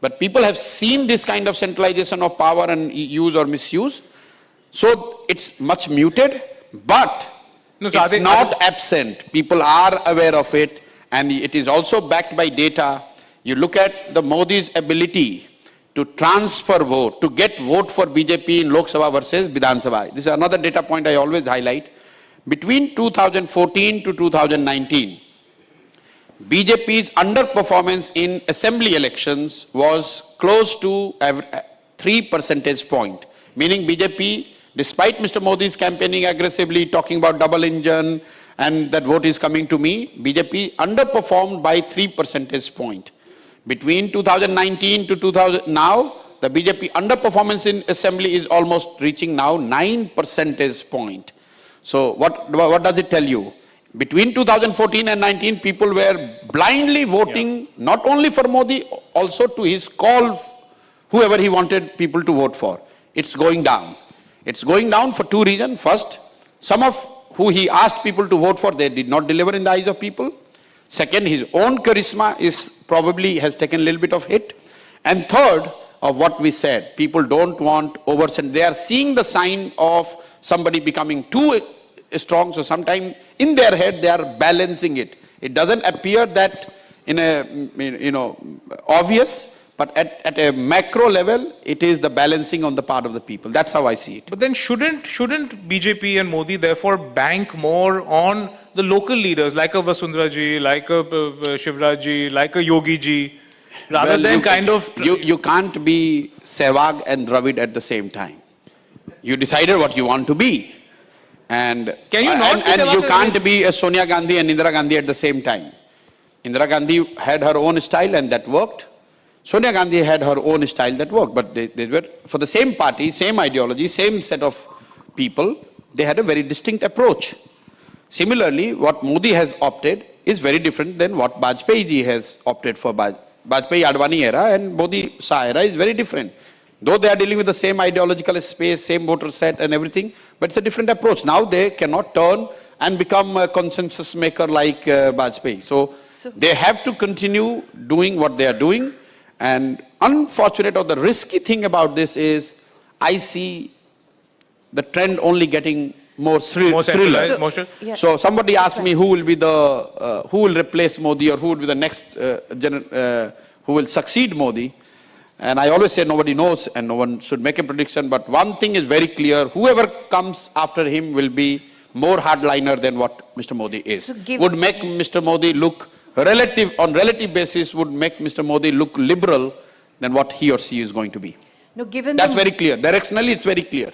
But people have seen this kind of centralization of power and use or misuse. So it's much muted, but it's not absent. People are aware of it, and it is also backed by data. You look at the Modi's ability to transfer vote, to get vote for BJP in Lok Sabha versus Vidhan Sabha. This is another data point I always highlight. Between 2014 to 2019, BJP's underperformance in assembly elections was close to 3 percentage point, meaning BJP, despite Mr. Modi's campaigning aggressively, talking about double engine and that vote is coming to me, BJP underperformed by 3 percentage point. Between 2019 to 2000, now the BJP underperformance in assembly is almost reaching now 9 percentage point. So what does it tell you? Between 2014 and 19, people were blindly voting not only for Modi, also to his call, whoever he wanted people to vote for. It's going down. It's going down for two reasons. First, some of who he asked people to vote for, they did not deliver in the eyes of people. Second, his own charisma is probably has taken a little bit of hit. And third, of what we said, people don't want they are seeing the sign of somebody becoming too strong, so sometimes in their head they are balancing it. It doesn't appear that in a obvious, but at a macro level, it is the balancing on the part of the people. That's how I see it. But then shouldn't BJP and Modi therefore bank more on the local leaders like a Vasundhara ji, like a Shivraj ji, like a Yogi ji, rather than You can't be Sehwag and Dravid at the same time. You decided what you want to be. And can you not and you can't be a Sonia Gandhi and Indira Gandhi at the same time. Indira Gandhi had her own style and that worked. Sonia Gandhi had her own style that worked, but they were for the same party, same ideology, same set of people. They had a very distinct approach. Similarly, what Modi has opted is very different than what Vajpayee ji has opted for. Vajpayee Advani era and Modi Shah era is very different. Though they are dealing with the same ideological space, same voter set and everything, but it's a different approach. Now they cannot turn and become a consensus maker like Vajpayee. So they have to continue doing what they are doing. And unfortunate or the risky thing about this is, I see the trend only getting more thriller. So somebody asked me who will be who will replace Modi or who will be the next who will succeed Modi. And I always say nobody knows and no one should make a prediction, but one thing is very clear, whoever comes after him will be more hardliner than what Mr. Modi is. Would make Mr. Modi look on relative basis, would make Mr. Modi look liberal than what he or she is going to be. No, given that's very clear. Directionally, it's very clear.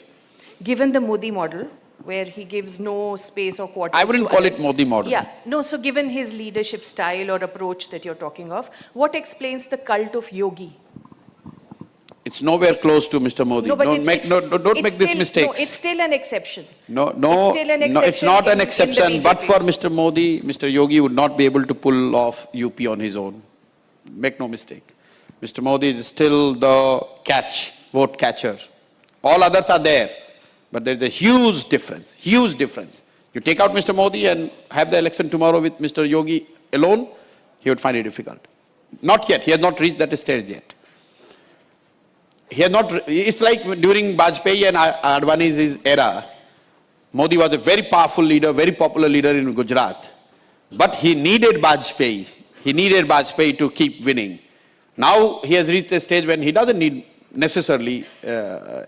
Given the Modi model, where he gives no space or quarters. I wouldn't call it Modi model. Yeah, no, so given his leadership style or approach that you're talking of, what explains the cult of Yogi? It's nowhere close to Mr. Modi. No, but don't make this mistake. No, it's still an exception. No, it's not an exception. But for Mr. Modi, Mr. Yogi would not be able to pull off UP on his own. Make no mistake. Mr. Modi is still the vote catcher. All others are there. But there's a huge difference, huge difference. You take out Mr. Modi and have the election tomorrow with Mr. Yogi alone, he would find it difficult. Not yet. He has not reached that stage yet. It's like during Vajpayee and Advani's era, Modi was a very powerful leader, very popular leader in Gujarat. But he needed Vajpayee. He needed Vajpayee to keep winning. Now he has reached a stage when he doesn't need necessarily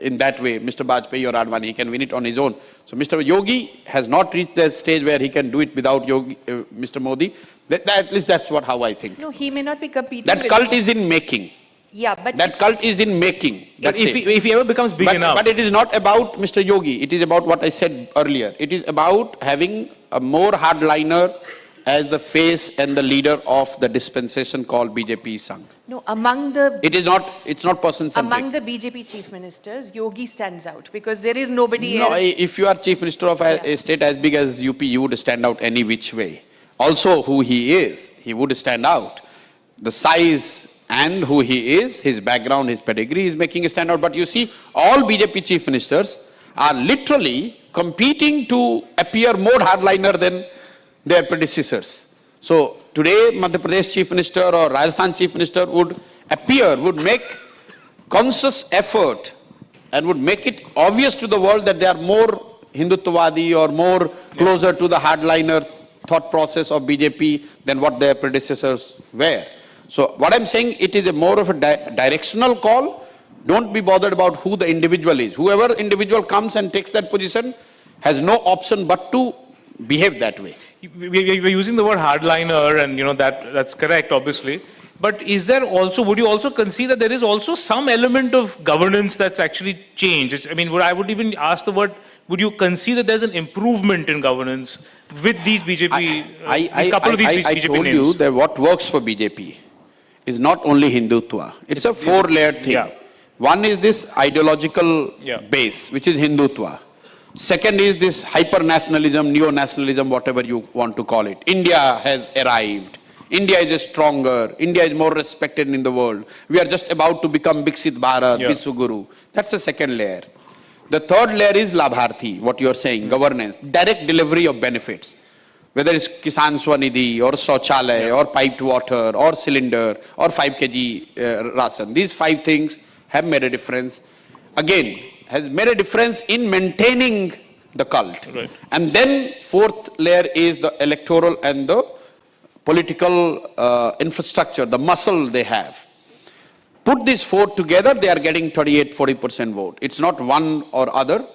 in that way Mr. Vajpayee or Advani. He can win it on his own. So Mr. Yogi has not reached the stage where he can do it without Mr. Modi. At least that's how I think. No, he may not be competing. That cult is in making. Yeah, but that cult is in making. But if he ever becomes big enough. But it is not about Mr. Yogi. It is about what I said earlier. It is about having a more hardliner as the face and the leader of the dispensation called BJP Sangh. No, among the It's not person-centric. among the BJP chief ministers, Yogi stands out because there is nobody No, else. if you are chief minister of a state as big as UP, you would stand out any which way. Also, who he is, he would stand out. The size and who he is, his background, his pedigree is making a stand out. But you see, all BJP chief ministers are literally competing to appear more hardliner than their predecessors. So today, Madhya Pradesh chief minister or Rajasthan chief minister would make conscious effort and would make it obvious to the world that they are more Hindutvadi or more closer to the hardliner thought process of BJP than what their predecessors were. So what I'm saying, it is a more of a directional call. Don't be bothered about who the individual is. Whoever individual comes and takes that position has no option but to behave that way. We're using the word hardliner, and that's correct, obviously. But is there also, would you also concede that there is also some element of governance that's actually changed? I mean, I would even ask the word, would you concede that there's an improvement in governance with these BJP, I BJP told names? you that what works for BJP is not only Hindutva. It's a four-layered thing. Yeah. One is this ideological base, which is Hindutva. Second is this hyper-nationalism, neo-nationalism, whatever you want to call it. India has arrived. India is stronger. India is more respected in the world. We are just about to become Biksit Bharat, Vishwaguru. That's the second layer. The third layer is Labharthi, what you are saying, governance, direct delivery of benefits. Whether it's Kisan Swanidhi or Shauchalay or piped water or cylinder or 5 kg ration. These 5 things have made a difference. Again, has made a difference in maintaining the cult. Right. And then fourth layer is the electoral and the political infrastructure, the muscle they have. Put these 4 together, they are getting 38-40% vote. It's not one or other.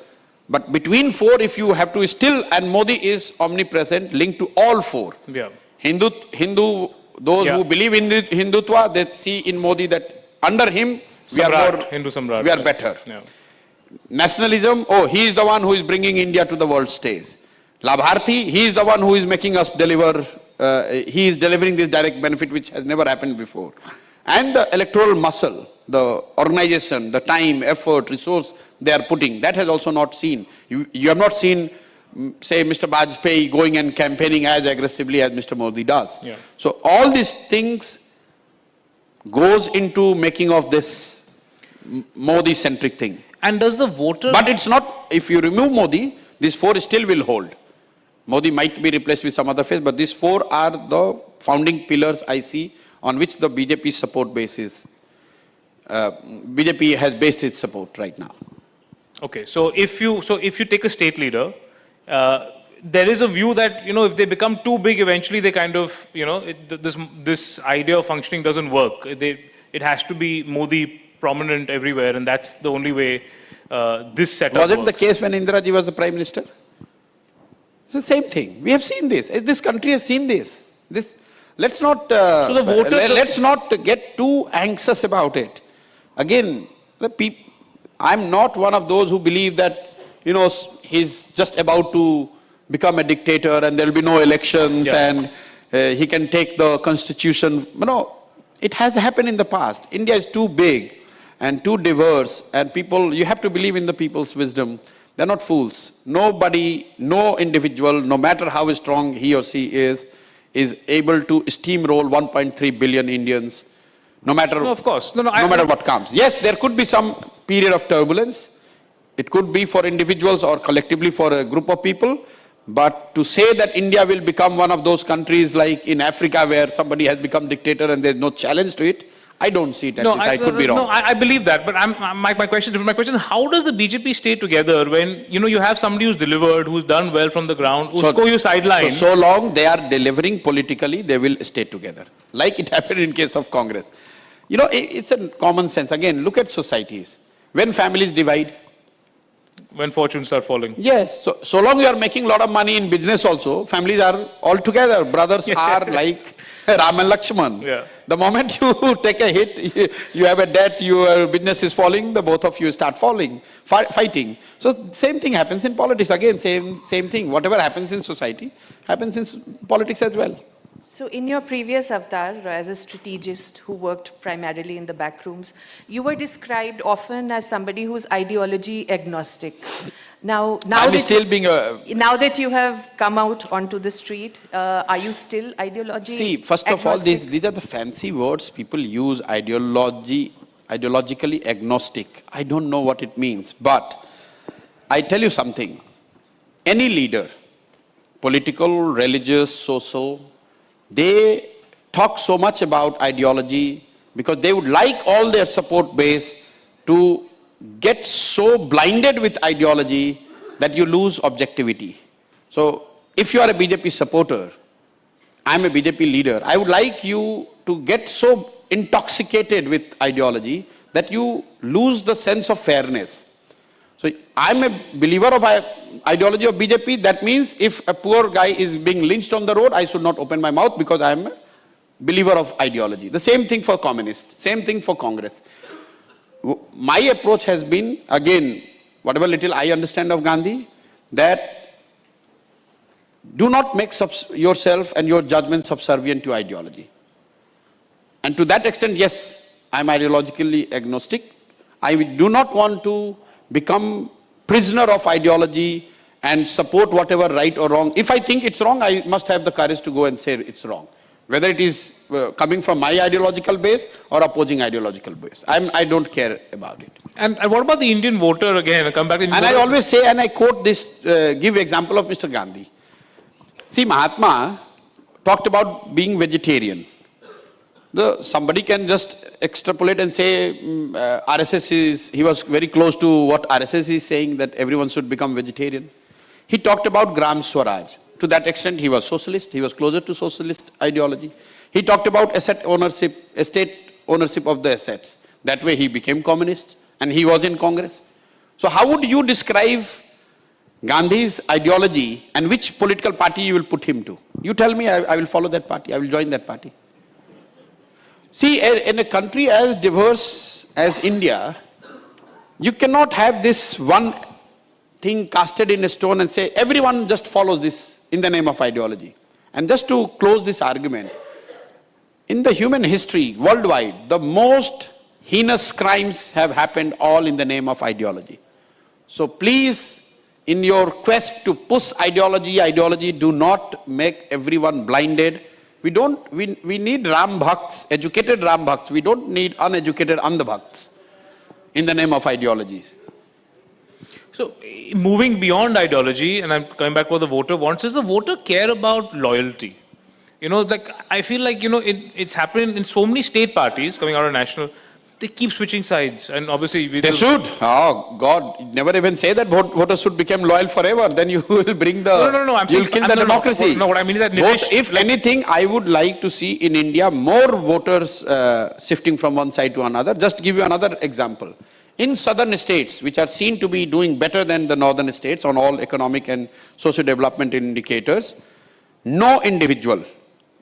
But between 4, if you have to still, and Modi is omnipresent, linked to all 4. Yeah. Those who believe in Hindutva, they see in Modi that under him, we are better. Yeah. Nationalism, he is the one who is bringing India to the world stage. Labharthi, he is the one who is making us deliver, he is delivering this direct benefit which has never happened before. And the electoral muscle, the organization, the time, effort, resource they are putting, that has also not seen. You have not seen, say, Mr. Bajpayee going and campaigning as aggressively as Mr. Modi does. Yeah. So all these things goes into making of this Modi-centric thing. And does the voter... But it's not, if you remove Modi, these 4 still will hold. Modi might be replaced with some other face, but these 4 are the founding pillars I see on which the BJP support base is. BJP has based its support right now. Okay, so if you take a state leader, there is a view that, if they become too big, eventually they kind of, this idea of functioning doesn't work. It has to be Modi prominent everywhere, and that's the only way this setup Was it works. the case when Indira Ji was the Prime Minister? It's the same thing. We have seen this. This country has seen this. Let's not let's not get too anxious about it. Again, I'm not one of those who believe that he's just about to become a dictator and there will be no elections and he can take the constitution. No, it has happened in the past. India is too big and too diverse, and you have to believe in the people's wisdom. They're not fools. Nobody, no individual, no matter how strong he or she is able to steamroll 1.3 billion Indians, no matter what comes. Yes, there could be some period of turbulence. It could be for individuals or collectively for a group of people. But to say that India will become one of those countries like in Africa where somebody has become dictator and there's no challenge to it, I don't see it. I could be wrong. No, I believe that. But my question is different. My question is, how does the BJP stay together when you have somebody who's delivered, who's done well from the ground, who's you sideline? So long they are delivering politically, they will stay together. Like it happened in case of Congress. It's a common sense. Again, look at societies. When families divide, when fortunes start falling. Yes. So long you are making a lot of money in business also, families are all together. Brothers are like Ram and Lakshman. Yeah. The moment you take a hit, you have a debt, your business is falling, the both of you start fighting. So same thing happens in politics. Again, same thing. Whatever happens in society happens in politics as well. So in your previous avatar, as a strategist who worked primarily in the back rooms, you were described often as somebody who's ideology agnostic. Now that you have come out onto the street, are you still ideology See, first of all, agnostic? these are the fancy words people use, ideologically agnostic. I don't know what it means, but I tell you something. Any leader, political, religious, social, they talk so much about ideology because they would like all their support base to get so blinded with ideology that you lose objectivity. So if you are a BJP supporter, I'm a BJP leader, I would like you to get so intoxicated with ideology that you lose the sense of fairness. So I'm a believer of ideology of BJP. That means if a poor guy is being lynched on the road, I should not open my mouth because I'm a believer of ideology. The same thing for communists, same thing for Congress. My approach has been, again, whatever little I understand of Gandhi, that do not make yourself and your judgment subservient to ideology. And to that extent, yes, I'm ideologically agnostic. I do not want to become prisoner of ideology and support whatever right or wrong. If I think it's wrong, I must have the courage to go and say it's wrong. Whether it is coming from my ideological base or opposing ideological base. I don't care about it. And what about the Indian voter again? I come back to Indian and voter. I always say, and I quote this, give example of Mr. Gandhi. See, Mahatma talked about being vegetarian. Somebody can just extrapolate and say RSS he was very close to what RSS is saying, that everyone should become vegetarian. He talked about Gram Swaraj. To that extent, he was socialist. He was closer to socialist ideology. He talked about estate ownership of the assets. That way he became communist and he was in Congress. So how would you describe Gandhi's ideology and which political party you will put him to? You tell me, I will follow that party. I will join that party. See, in a country as diverse as India, you cannot have this one thing casted in a stone and say, everyone just follows this in the name of ideology. And just to close this argument, in the human history, worldwide, the most heinous crimes have happened all in the name of ideology. So please, in your quest to push ideology, do not make everyone blinded. We need Ram Bhakts, educated Ram Bhakts. We don't need uneducated Andha Bhakts in the name of ideologies. So, moving beyond ideology, and I'm coming back to what the voter wants, does the voter care about loyalty? You know, like, I feel like, you know, it's happening in so many state parties coming out of national, they keep switching sides. And obviously, they should. Oh, God, never even say that voters should become loyal forever. Then you will bring the... No. You'll kill the democracy. No, what I mean is that... Nitish, if anything, I would like to see in India more voters shifting from one side to another. Just to give you another example. In southern states, which are seen to be doing better than the northern states on all economic and social development indicators, no individual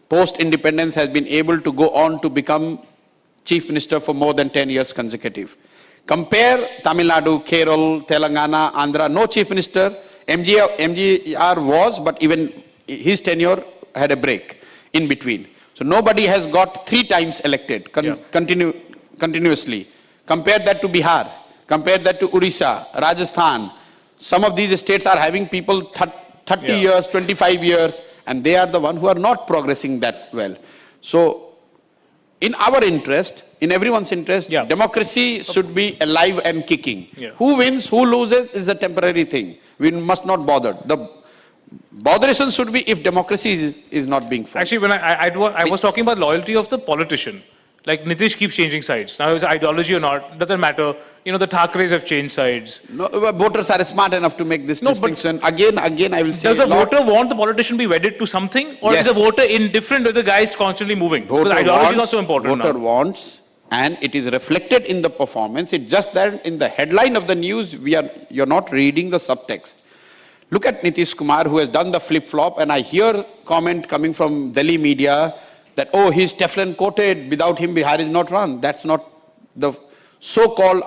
post-independence has been able to go on to become chief minister for more than 10 years consecutive. Compare Tamil Nadu, Kerala, Telangana, Andhra, no chief minister. MGR was, but even his tenure had a break in between. So nobody has got 3 times elected continuously. Compare that to Bihar, compare that to Odisha, Rajasthan. Some of these states are having people 30 years, 25 years, and they are the ones who are not progressing that well. So, in our interest, in everyone's interest, democracy should be alive and kicking. Who wins, who loses is a temporary thing. We must not bother. The botheration should be if democracy is not being fought. Actually, when I was talking about loyalty of the politician. Like Nitish keeps changing sides. Now, is it ideology or not, doesn't matter. You know, the Thakres have changed sides. No, voters are smart enough to make this distinction. Again, I will say... Does the voter want the politician to be wedded to something? Or is the voter indifferent if the guy is constantly moving? Because ideology is not so important Voter wants, and it is reflected in the performance. It's just that in the headline of the news, you're not reading the subtext. Look at Nitish Kumar, who has done the flip-flop, and I hear comment coming from Delhi media that, oh, he's Teflon coated, without him Bihar is not run. That's not the so-called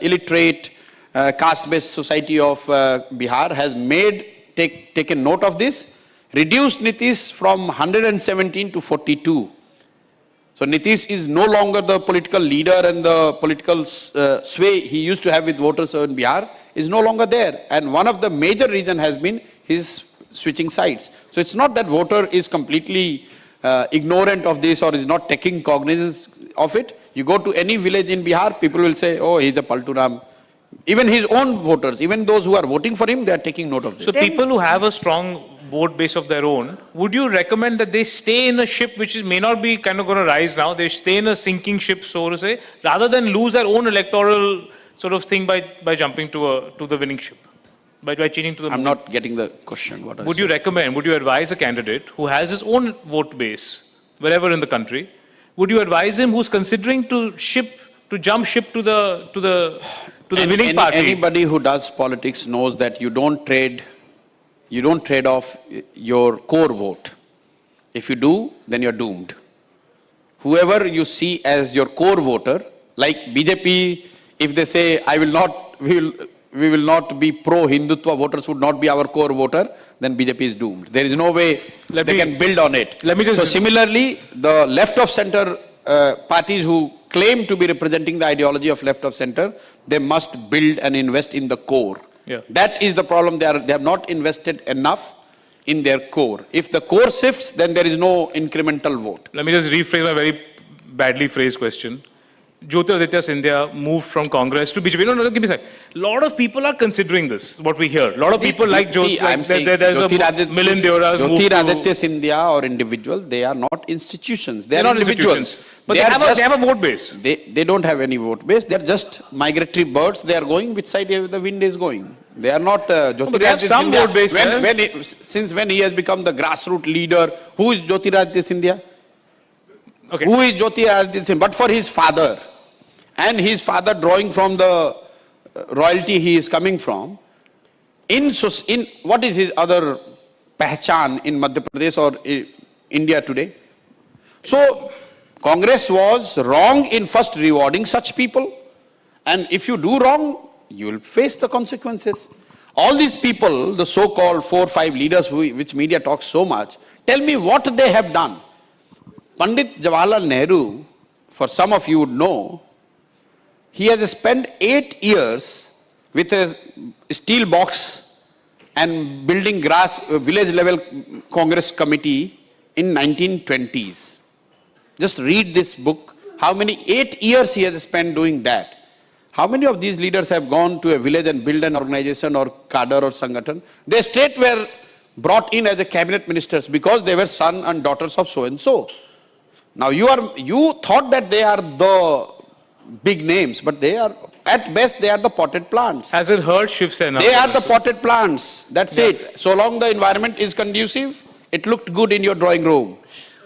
illiterate caste-based society of Bihar has taken note of this, reduced Nitish from 117 to 42. So Nitish is no longer the political leader, and the political sway he used to have with voters in Bihar is no longer there. And one of the major reasons has been his switching sides. So it's not that voter is completely ignorant of this or is not taking cognizance of it. You go to any village in Bihar, people will say, oh, he's a Palturam. Even his own voters, even those who are voting for him, they are taking note of this. So people who have a strong vote base of their own, would you recommend that they stay in a ship which may not be kind of going to rise now, they stay in a sinking ship, so to say, rather than lose their own electoral sort of thing by jumping to the winning ship, by changing to the... I'm not getting the question. What would you recommend, would you advise a candidate who has his own vote base, wherever in the country, would you advise him who's considering to jump ship to the winning party? Anybody who does politics knows that you don't trade off your core vote. If you do, then you're doomed. Whoever you see as your core voter, like BJP, if they say, we will not be pro-Hindutva voters would not be our core voter, then BJP is doomed. There is no way they can build on it. So similarly, the left of center parties who claim to be representing the ideology of left of center, they must build and invest in the core. Yeah. That is the problem. They have not invested enough in their core. If the core shifts, then there is no incremental vote. Let me just rephrase my very badly phrased question. Jyotiraditya Scindia moved from Congress to BJP. No, give me a sec. A lot of people are considering this, what we hear. A lot of people like Jyotiraditya. There's a Milind Deora's move to... Jyotiraditya Scindia or individuals, they are not institutions. They are not individuals. But they have a vote base. They don't have any vote base. They are just migratory birds. They are going which side the wind is going. They are not Jyotiraditya But they have some vote base. Since when he has become the grassroots leader, who is Jyotiraditya Scindia? Okay. Who is Jyotiraditya Scindia? But for his father, and his father drawing from the royalty he is coming from, in what is his other pehchan in Madhya Pradesh or India today? So Congress was wrong in first rewarding such people, and if you do wrong, you will face the consequences. All these people, the so-called 4 or 5 leaders which media talks so much, tell me what they have done. Pandit Jawaharlal Nehru, for some of you would know, he has spent 8 years with a steel box and building village level Congress committee in 1920s. Just read this book. How many 8 years he has spent doing that? How many of these leaders have gone to a village and built an organization or cadre or sangathan? They straight were brought in as a cabinet ministers because they were son and daughters of so and so. Now you thought that they are the big names, but they are, at best, they are the potted plants. Has it hurt Shiv Sena? They are the potted plants. That's it. So long the environment is conducive, it looked good in your drawing room.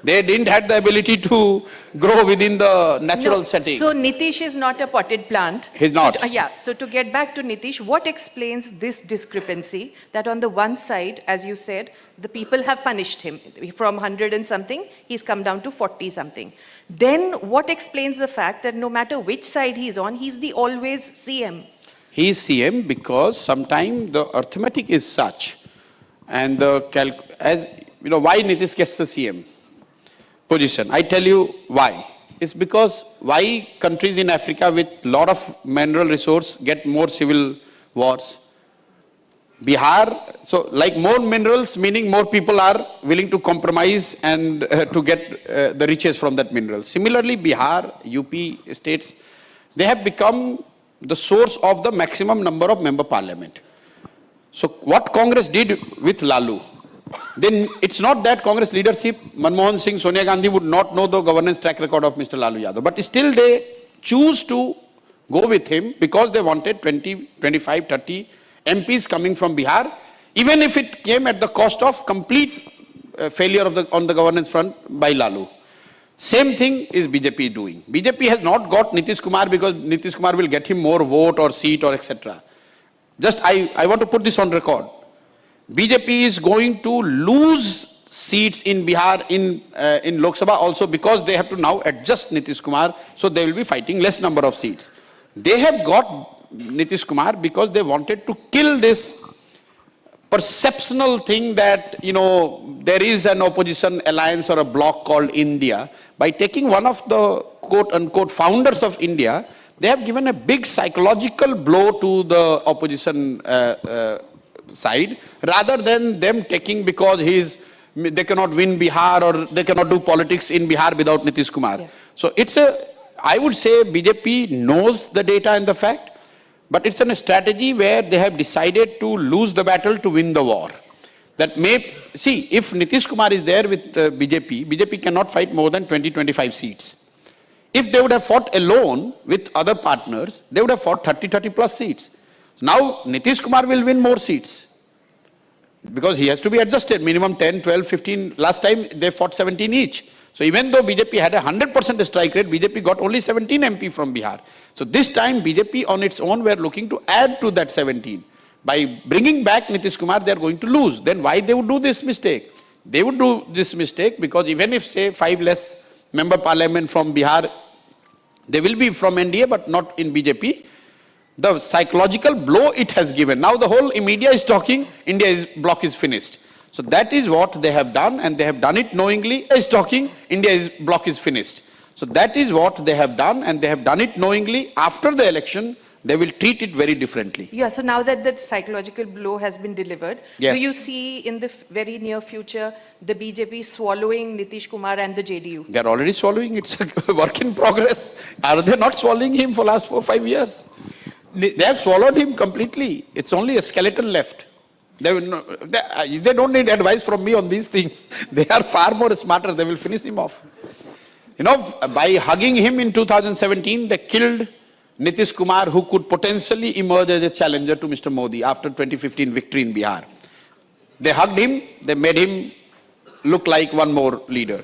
They didn't have the ability to grow within the natural setting. So Nitish is not a potted plant. He's not. So to get back to Nitish, what explains this discrepancy that on the one side, as you said, the people have punished him from 100 and something, he's come down to 40 something. Then what explains the fact that no matter which side he's on, he's the always CM? He is CM because sometimes the arithmetic is such, and why Nitish gets the CM position. I tell you why. It's because why countries in Africa with lot of mineral resource get more civil wars. Bihar, so like more minerals, meaning more people are willing to compromise and to get the riches from that mineral. Similarly, Bihar, UP states, they have become the source of the maximum number of member parliament. So what Congress did with Lalu, then it's not that Congress leadership, Manmohan Singh, Sonia Gandhi would not know the governance track record of Mr. Lalu Yadav, but still they choose to go with him because they wanted 20, 25, 30 MPs coming from Bihar, even if it came at the cost of complete failure on the governance front by Lalu. Same thing is BJP doing. BJP has not got Nitish Kumar because Nitish Kumar will get him more vote or seat or etc. Just I want to put this on record. BJP is going to lose seats in Bihar in Lok Sabha also because they have to now adjust Nitish Kumar, so they will be fighting less number of seats. They have got Nitish Kumar because they wanted to kill this perceptional thing that, there is an opposition alliance or a bloc called India. By taking one of the quote-unquote founders of India, they have given a big psychological blow to the opposition side, rather than them taking because they cannot win Bihar or they cannot do politics in Bihar without Nitish Kumar. Yeah. So I would say BJP knows the data and the fact, but it's a strategy where they have decided to lose the battle to win the war. See, if Nitish Kumar is there with BJP cannot fight more than 20-25 seats. If they would have fought alone with other partners, they would have fought 30 plus seats. Now, Nitish Kumar will win more seats because he has to be adjusted, minimum 10, 12, 15. Last time they fought 17 each. So even though BJP had a 100% strike rate, BJP got only 17 MP from Bihar. So this time BJP on its own were looking to add to that 17. By bringing back Nitish Kumar, they are going to lose. Then why they would do this mistake? They would do this mistake because even if, say, 5 less member parliament from Bihar, they will be from NDA but not in BJP. The psychological blow it has given. Now the whole media is talking, India's bloc is finished. So that is what they have done, and they have done it knowingly. Is talking, India's bloc is finished. So that is what they have done, and they have done it knowingly. After the election, they will treat it very differently. Yeah, so now that the psychological blow has been delivered, Yes. do you see in the very near future the BJP swallowing Nitish Kumar and the JDU? They are already swallowing. It's a work in progress. Are they not swallowing him for last 4-5 years? They have swallowed him completely. It's only a skeleton left. They don't need advice from me on these things. They are far more smarter. They will finish him off. By hugging him in 2017, they killed Nitish Kumar, who could potentially emerge as a challenger to Mr. Modi after 2015 victory in Bihar. They hugged him. They made him look like one more leader.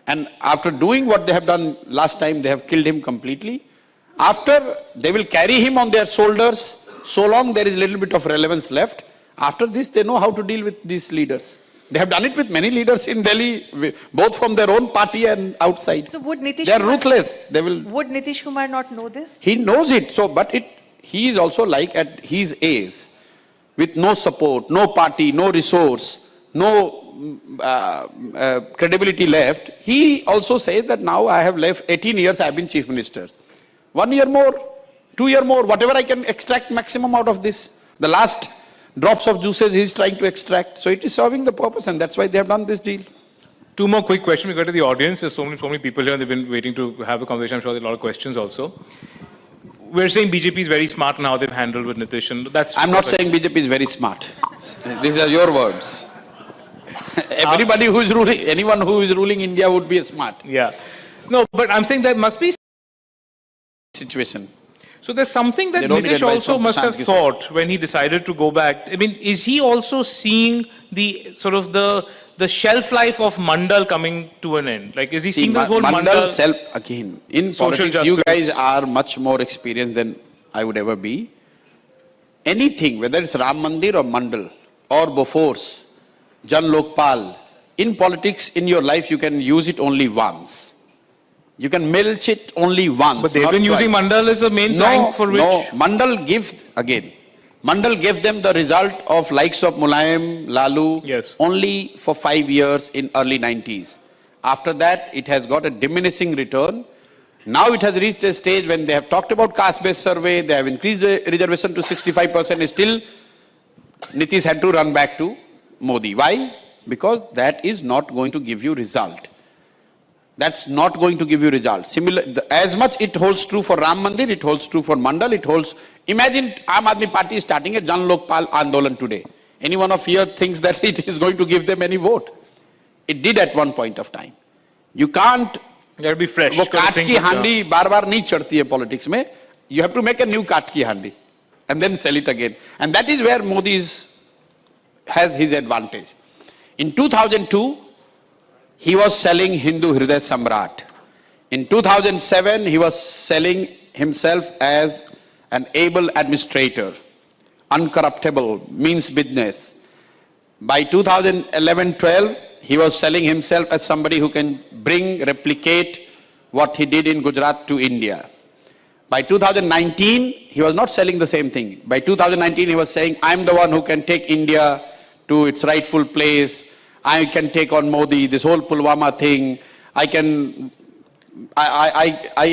And after doing what they have done last time, they have killed him completely. After, they will carry him on their shoulders so long there is a little bit of relevance left. After this, they know how to deal with these leaders. They have done it with many leaders in Delhi, both from their own party and outside. So would Nitish They are Kumar, ruthless. Would Nitish Kumar not know this? He knows it. So, he is also like at his age, with no support, no party, no resource, no credibility left. He also says that now I have left 18 years, I have been chief minister. 1 year more, 2 years more, whatever I can extract maximum out of this. The last drops of juices he is trying to extract. So it is serving the purpose, and that's why they have done this deal. 2 more quick questions. We go to the audience. There's so many people here, and they've been waiting to have a conversation. I'm sure there are a lot of questions also. We're saying BJP is very smart in how they've handled with Nitish, and that's... I'm not saying BJP is very smart. These are your words. Everybody who is ruling, anyone who is ruling India would be smart. Yeah. No, but I'm saying there must be... Situation. So there's something that Nitish also must have thought when he decided to go back. I mean, is he also seeing the sort of the shelf life of Mandal coming to an end? Like, is he seeing this whole Mandal again, in politics, you guys are much more experienced than I would ever be. Anything, whether it's Ram Mandir or Mandal or Bofors, Jan Lokpal, in politics, in your life, you can use it only once. You can milch it only once. But they've been using Mandal as a main plank for which... No, Mandal gave them the result of likes of Mulayam, Lalu, yes, only for 5 years in early 90s. After that, it has got a diminishing return. Now it has reached a stage when they have talked about caste-based survey, they have increased the reservation to 65%, still Nitish had to run back to Modi. Why? Because that is not going to give you result. That's not going to give you results. As much it holds true for Ram Mandir, it holds true for Mandal, it holds... Imagine Aam Aadmi Party is starting a Jan Lokpal Andolan today. Any one of here thinks that it is going to give them any vote. It did at one point of time. You can't... You have to be fresh. वो काट की हांडी बार-बार नहीं चढ़ती है politics में. You have to make a new काट की हांडी and then sell it again. And that is where Modi has his advantage. In 2002, he was selling Hindu Hriday Samrat. In 2007, he was selling himself as an able administrator, uncorruptible, means business. By 2011-12, he was selling himself as somebody who can replicate what he did in Gujarat to India. By 2019, he was not selling the same thing. By 2019, he was saying, I'm the one who can take India to its rightful place. I can take on Modi, this whole Pulwama thing. I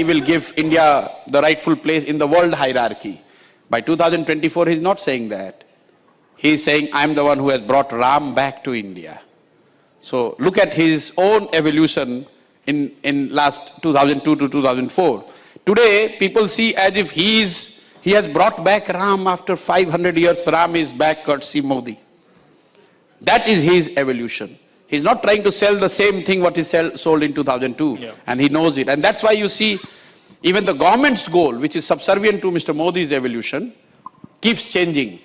will give India the rightful place in the world hierarchy. By 2024, he's not saying that. He's saying, I'm the one who has brought Ram back to India. So look at his own evolution in last 2002 to 2004. Today, people see as if he has brought back Ram after 500 years. Ram is back courtesy Modi. That is his evolution. He's not trying to sell the same thing what he sold in 2002. Yeah. And he knows it. And that's why you see even the government's goal, which is subservient to Mr. Modi's evolution, keeps changing.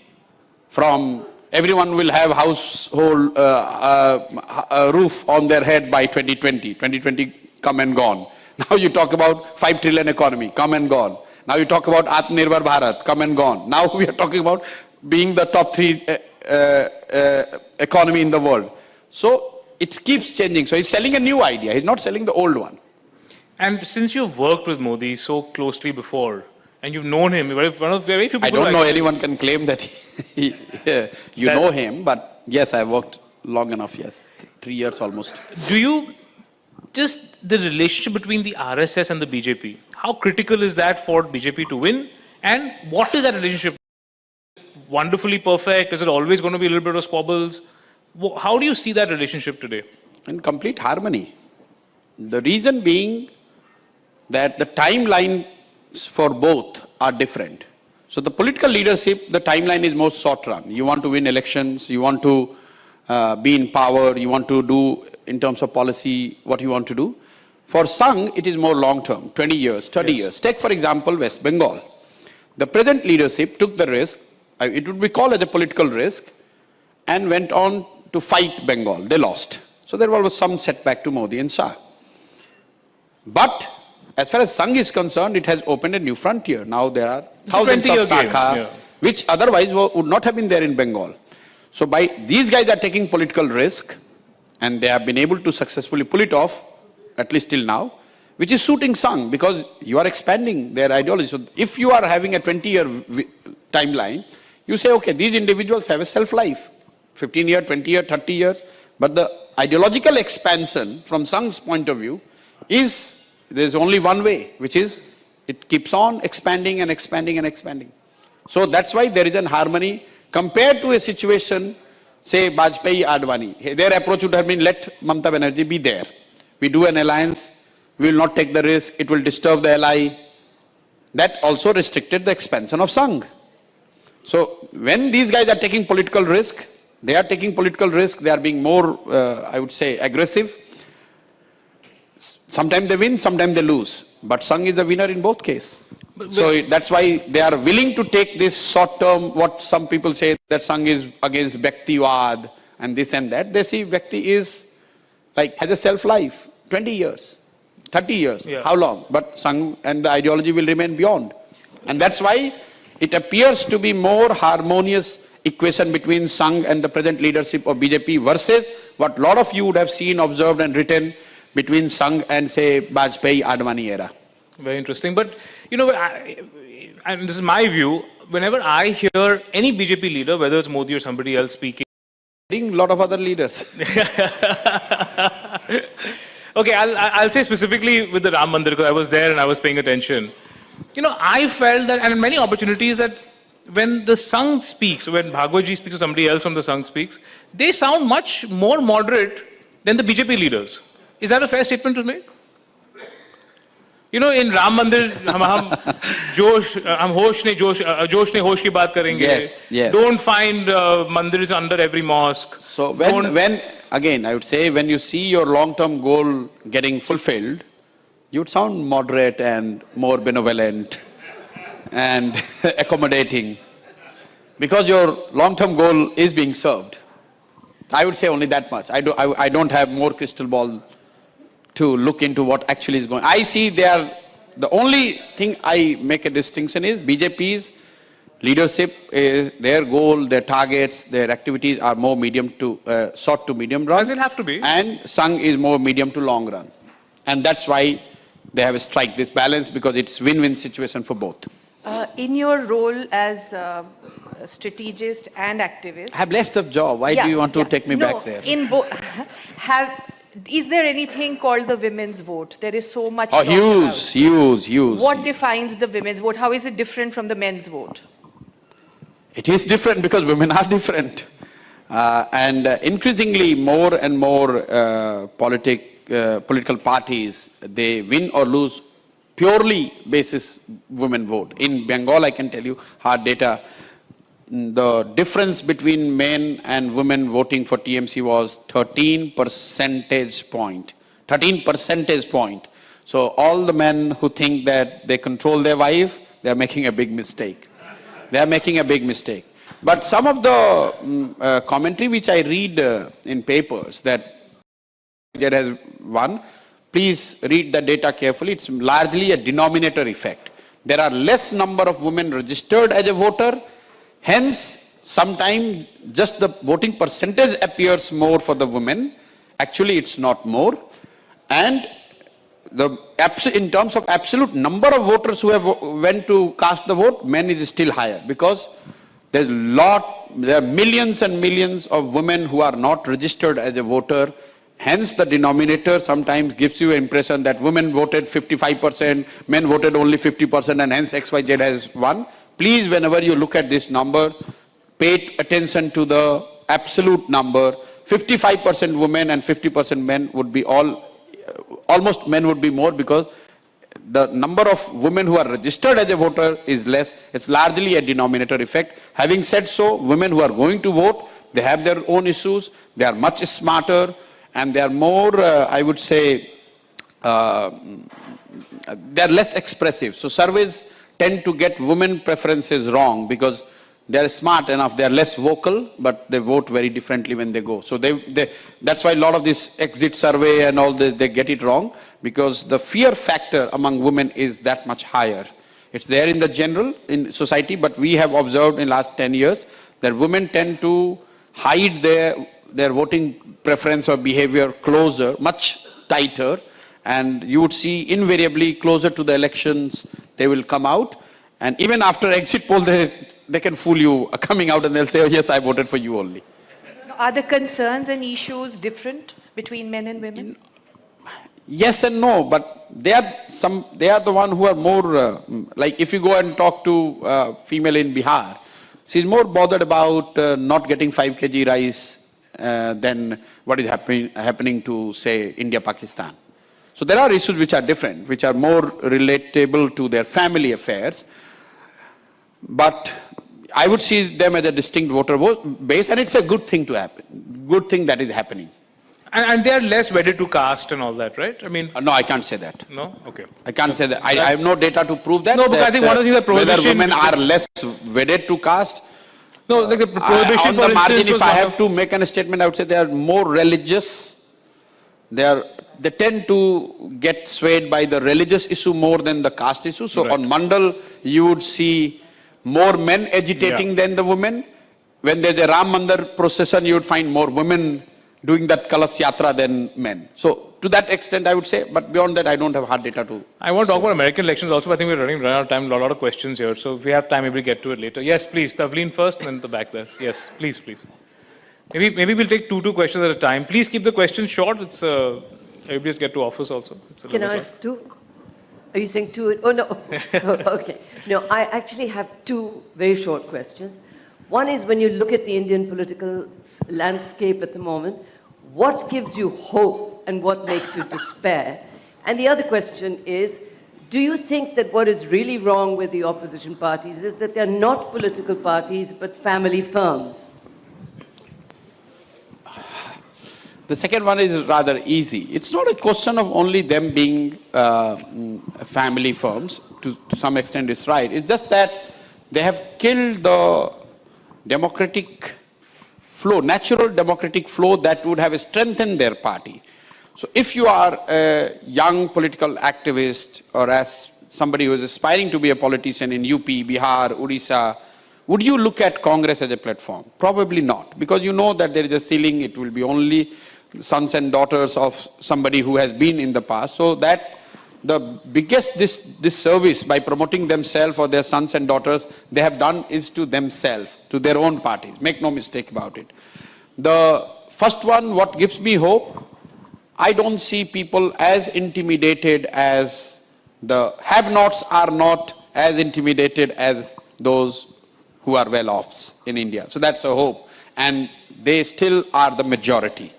From everyone will have household roof on their head by 2020. 2020 come and gone. Now you talk about 5 trillion economy, come and gone. Now you talk about Atmanirbhar Bharat, come and gone. Now we are talking about being the top 3 economy in the world. So it keeps changing. So he's selling a new idea. He's not selling the old one. And since you've worked with Modi so closely before, and you've known him, one of very few people. I don't know anyone can claim that you know him, but yes, I worked long enough, yes. 3 years almost. Do you, just the relationship between the RSS and the BJP, how critical is that for BJP to win? And what is that relationship? Wonderfully perfect? Is it always going to be a little bit of squabbles? How do you see that relationship today? In complete harmony. The reason being that the timelines for both are different. So the political leadership, the timeline is more short run. You want to win elections, you want to be in power, you want to do in terms of policy what you want to do. For Sangh, it is more long term, 20 years, 30 years. Take for example West Bengal. The present leadership took the risk, it would be called as a political risk, and went on to fight Bengal. They lost. So there was some setback to Modi and Shah. But as far as Sangh is concerned, it has opened a new frontier. Now there are thousands of Sakha, which otherwise would not have been there in Bengal. So these guys are taking political risk, and they have been able to successfully pull it off, at least till now, which is suiting Sangh, because you are expanding their ideology. So if you are having a 20-year timeline, you say, okay, these individuals have a self-life, 15 years, 20 years, 30 years, but the ideological expansion from Sangh's point of view is, there's only one way, which is it keeps on expanding and expanding and expanding. So that's why there is an harmony compared to a situation, say Vajpayee, Advani. Their approach would have been, let Mamata Banerjee be there. We do an alliance, we will not take the risk, it will disturb the ally. That also restricted the expansion of Sangh. So when these guys are taking political risk, they are being more, I would say, aggressive. Sometimes they win, sometimes they lose. But Sangh is the winner in both cases. So that's why they are willing to take this short term, what some people say that Sangh is against Bhaktiwad and this and that. They see Bhakti is has a self-life, 20 years, 30 years, how long? But Sangh and the ideology will remain beyond. And that's why it appears to be more harmonious equation between Sangh and the present leadership of BJP versus what a lot of you would have seen, observed and written between Sangh and say Vajpayee, Advani era. Very interesting. But, you know, and this is my view, whenever I hear any BJP leader, whether it's Modi or somebody else speaking, a lot of other leaders. Okay, I'll say specifically with the Ram Mandir, because I was there and I was paying attention. You know, I felt that, and in many opportunities, that when the Sangh speaks, when Bhagwatji speaks or somebody else from the Sangh speaks, they sound much more moderate than the BJP leaders. Is that a fair statement to make? You know, in Ram Mandir, Josh ne hosh ki baat karenge. Yes, yes. Don't find mandirs under every mosque. So when, again, I would say, when you see your long-term goal getting fulfilled, you would sound moderate and more benevolent and accommodating, because your long-term goal is being served. I would say only that much. I don't have more crystal ball to look into what actually is going on. I see the only thing I make a distinction is BJP's Leadership is their goal, their targets, their activities are more medium to short to medium run. As it have to be. And Sangh is more medium to long run. And that's why they have strike this balance, because it's win-win situation for both. In your role as strategist and activist, I have left the job. Why do you want to take me back there? Is there anything called the women's vote? There is so much. Oh, huge. What defines the women's vote? How is it different from the men's vote? It is different because women are different. And increasingly more and more political parties, they win or lose purely basis women vote. In Bengal, I can tell you, hard data, the difference between men and women voting for TMC was 13 percentage point. 13 percentage point. So all the men who think that they control their wife, they are making a big mistake. They are making a big mistake. But some of the commentary which I read in papers that there has won, please read the data carefully. It's largely a denominator effect. There are less number of women registered as a voter. Hence, sometimes just the voting percentage appears more for the women. Actually, it's not more. And in terms of absolute number of voters who have went to cast the vote, men is still higher, because there are millions and millions of women who are not registered as a voter. Hence, the denominator sometimes gives you an impression that women voted 55%, men voted only 50%, and hence XYZ has won. Please, whenever you look at this number, pay attention to the absolute number. 55% women and 50% men would be almost men would be more, because the number of women who are registered as a voter is less. It's largely a denominator effect. Having said so, women who are going to vote, they have their own issues. They are much smarter, and they are more, I would say, they are less expressive. So surveys tend to get women preferences wrong, because they are smart enough, they are less vocal, but they vote very differently when they go. So that's why a lot of this exit survey and all this, they get it wrong, because the fear factor among women is that much higher. It's there in the general, in society, but we have observed in the last 10 years that women tend to hide their voting preference or behavior closer, much tighter, and you would see invariably closer to the elections, they will come out. And even after exit poll, they can fool you coming out, and they'll say, oh yes, I voted for you only. Are the concerns and issues different between men and women? Yes and no, but they are the one who are more, like if you go and talk to female in Bihar, she's more bothered about not getting 5 kg rice than what is happening to, say, India, Pakistan. So there are issues which are different, which are more relatable to their family affairs. But I would see them as a distinct voter base, and it's a good thing to happen, good thing that is happening. And they are less wedded to caste and all that, right? I mean... no, I can't say that. No? Okay. I can't say that. I have no data to prove that. No, because I think one of the things that prohibition... whether women are less wedded to caste... No, like the prohibition on the margin, if I have to make a statement, I would say they are more religious. They tend to get swayed by the religious issue more than the caste issue. So on Mandal, you would see more men agitating than the women. When there's a Ram Mandir procession, you would find more women doing that Kalash Yatra than men. So to that extent, I would say, but beyond that, I don't have hard data to... I want to talk about American elections also, but I think we're running out of time, a lot of questions here. So if we have time, maybe we'll get to it later. Yes, please, Tavleen first, and then the back there. Yes, please. Maybe we'll take two questions at a time. Please keep the questions short. It's everybody's get to office also. Can I ask two? Are you saying two? Oh, no. Okay. No, I actually have two very short questions. One is, when you look at the Indian political landscape at the moment, what gives you hope and what makes you despair? And the other question is, do you think that what is really wrong with the opposition parties is that they're not political parties but family firms? The second one is rather easy. It's not a question of only them being family firms. To some extent, it's right. It's just that they have killed the democratic flow, natural democratic flow that would have strengthened their party. So if you are a young political activist, or as somebody who is aspiring to be a politician in UP, Bihar, Odisha, would you look at Congress as a platform? Probably not, because you know that there is a ceiling. It will be only sons and daughters of somebody who has been in the past. So that the biggest disservice by promoting themselves or their sons and daughters they have done is to themselves, to their own parties. Make no mistake about it. The first one, what gives me hope, I don't see people as intimidated as the have-nots are not as intimidated as those who are well-offs in India. So that's a hope. And they still are the majority.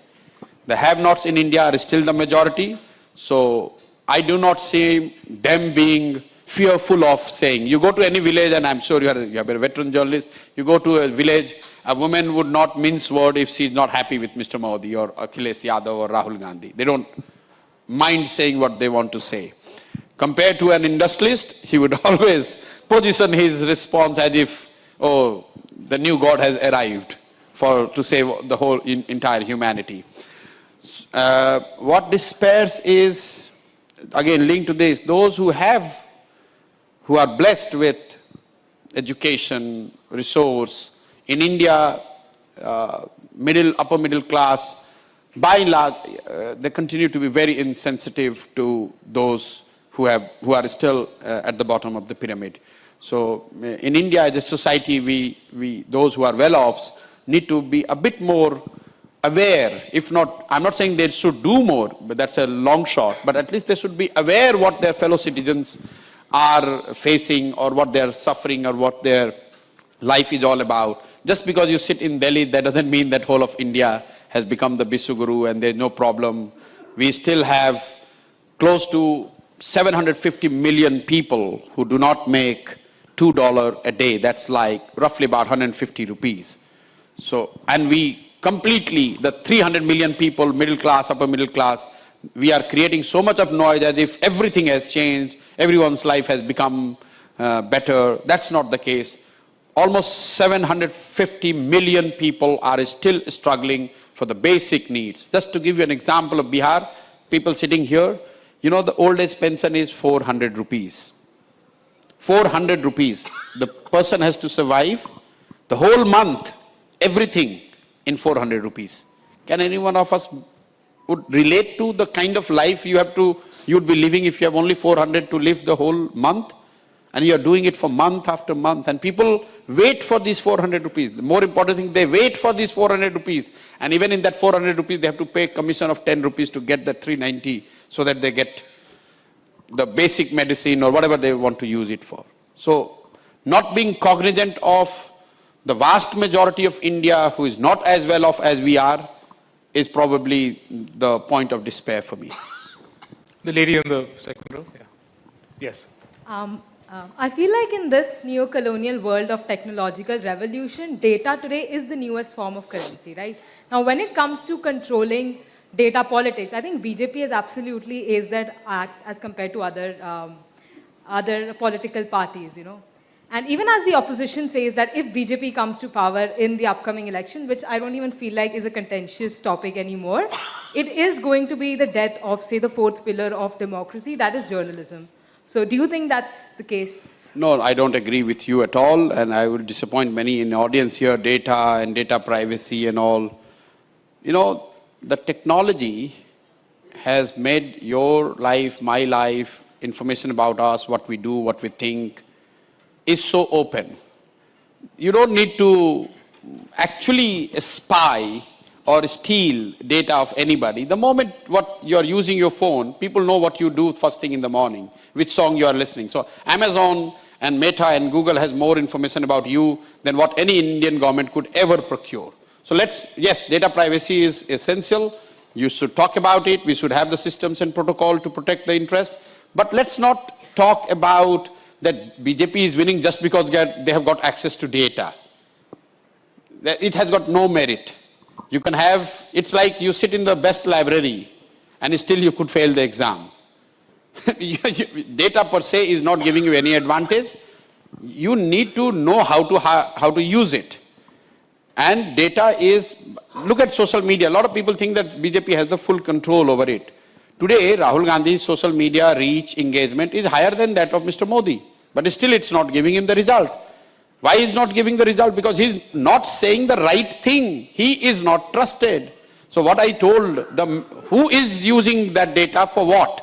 The have-nots in India are still the majority. So I do not see them being fearful of saying, you go to any village, and I'm sure you are a veteran journalist, you go to a village, a woman would not mince word if she's not happy with Mr. Modi or Akhilesh Yadav or Rahul Gandhi. They don't mind saying what they want to say. Compared to an industrialist, he would always position his response as if, oh, the new God has arrived to save the whole entire humanity. What despairs is, again linked to this, those who are blessed with education, resource, in India, upper middle class, by and large, they continue to be very insensitive to those who are still at the bottom of the pyramid. So in India, as a society, those who are well-offs need to be a bit more aware. If not, I'm not saying they should do more, but that's a long shot, but at least they should be aware what their fellow citizens are facing or what they're suffering or what their life is all about. Just because you sit in Delhi, that doesn't mean that whole of India has become the Bisuguru and there's no problem. We still have close to 750 million people who do not make $2 a day. That's like roughly about 150 rupees. So, and we completely, the 300 million people, middle class, upper middle class, we are creating so much of noise as if everything has changed, everyone's life has become better. That's not the case. Almost 750 million people are still struggling for the basic needs. Just to give you an example of Bihar, people sitting here, you know, the old age pension is 400 rupees. 400 rupees. The person has to survive the whole month, everything in 400 rupees. Can any one of us would relate to the kind of life you'd be living if you have only 400 to live the whole month? And you're doing it for month after month. And people wait for these 400 rupees. The more important thing, they wait for these 400 rupees. And even in that 400 rupees, they have to pay commission of 10 rupees to get that 390 so that they get the basic medicine or whatever they want to use it for. So not being cognizant of the vast majority of India who is not as well off as we are is probably the point of despair for me. The lady in the second row. Yeah. Yes. I feel like in this neo-colonial world of technological revolution, data today is the newest form of currency, right? Now, when it comes to controlling data politics, I think BJP has absolutely aced that act as compared to other political parties, you know. And even as the opposition says that if BJP comes to power in the upcoming election, which I don't even feel like is a contentious topic anymore, it is going to be the death of, say, the fourth pillar of democracy, that is journalism. So do you think that's the case? No, I don't agree with you at all, and I will disappoint many in the audience here, data and data privacy and all. You know, the technology has made your life, my life, information about us, what we do, what we think, is so open. You don't need to actually spy or steal data of anybody. The moment you're using your phone, people know what you do first thing in the morning, which song you are listening. So Amazon and Meta and Google has more information about you than what any Indian government could ever procure. So yes, data privacy is essential. You should talk about it. We should have the systems and protocol to protect the interest. But let's not talk about that BJP is winning just because they have got access to data. It has got no merit. You can have, it's like you sit in the best library and still you could fail the exam. Data per se is not giving you any advantage. You need to know how to use it. And data is, look at social media. A lot of people think that BJP has the full control over it. Today, Rahul Gandhi's social media reach, engagement is higher than that of Mr. Modi. But still it's not giving him the result. Why is not giving the result? Because he's not saying the right thing. He is not trusted. So what I told them, who is using that data for what,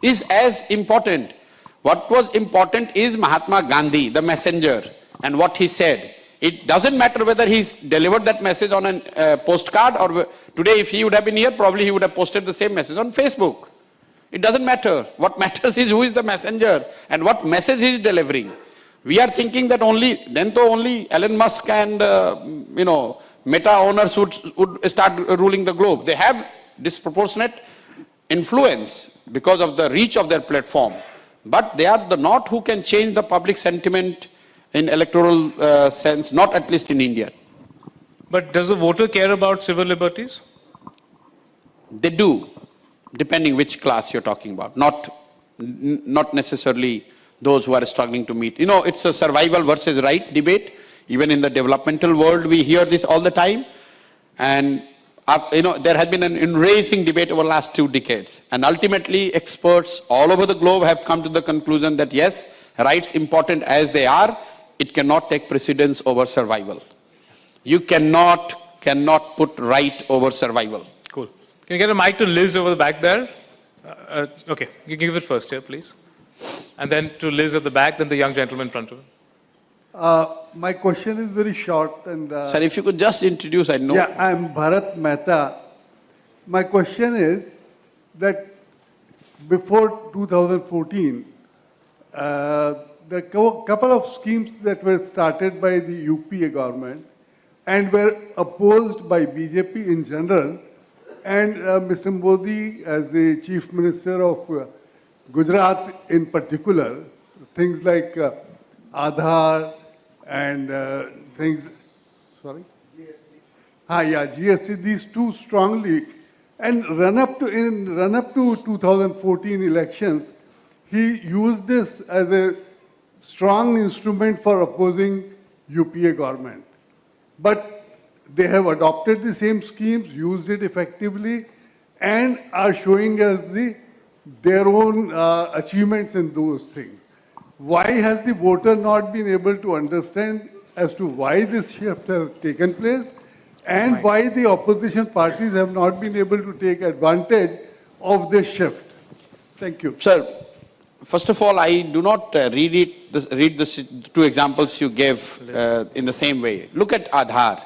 is as important. What was important is Mahatma Gandhi, the messenger, and what he said. It doesn't matter whether he's delivered that message on a postcard, or today if he would have been here, probably he would have posted the same message on Facebook. It doesn't matter. What matters is who is the messenger and what message he is delivering. We are thinking that only Elon Musk and Meta owners would start ruling the globe. They have disproportionate influence because of the reach of their platform. But they are the not who can change the public sentiment in electoral sense, not at least in India. But does the voter care about civil liberties? They do, depending which class you're talking about. Not necessarily those who are struggling to meet. It's a survival versus right debate. Even in the developmental world, we hear this all the time. And there has been an enraging debate over the last 2 decades. And ultimately, experts all over the globe have come to the conclusion that yes, rights important as they are, it cannot take precedence over survival. You cannot put right over survival. Cool. Can you get a mic to Liz over the back there? Okay, you give it first here, please. And then to Liz at the back, then the young gentleman in front of her. My question is very short. And Sir, if you could just introduce, I know. Yeah, I'm Bharat Mehta. My question is that before 2014, there are a couple of schemes that were started by the UPA government and were opposed by BJP in general. And Mr. Modi, as the Chief Minister of Gujarat in particular, things like Adda and things, sorry? GST. GST, these two strongly. And in run up to 2014 elections, he used this as a strong instrument for opposing UPA government. But they have adopted the same schemes, used it effectively, and are showing us their own achievements in those things. Why has the voter not been able to understand as to why this shift has taken place, and why the opposition parties have not been able to take advantage of this shift? Thank you. Sir, first of all, I do not read the 2 examples you gave in the same way. Look at Aadhaar.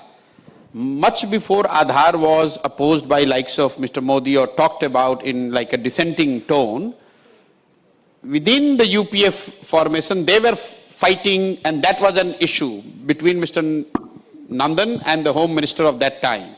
Much before Aadhaar was opposed by likes of Mr. Modi or talked about in like a dissenting tone, within the UPF formation, they were fighting, and that was an issue between Mr. Nandan and the Home Minister of that time.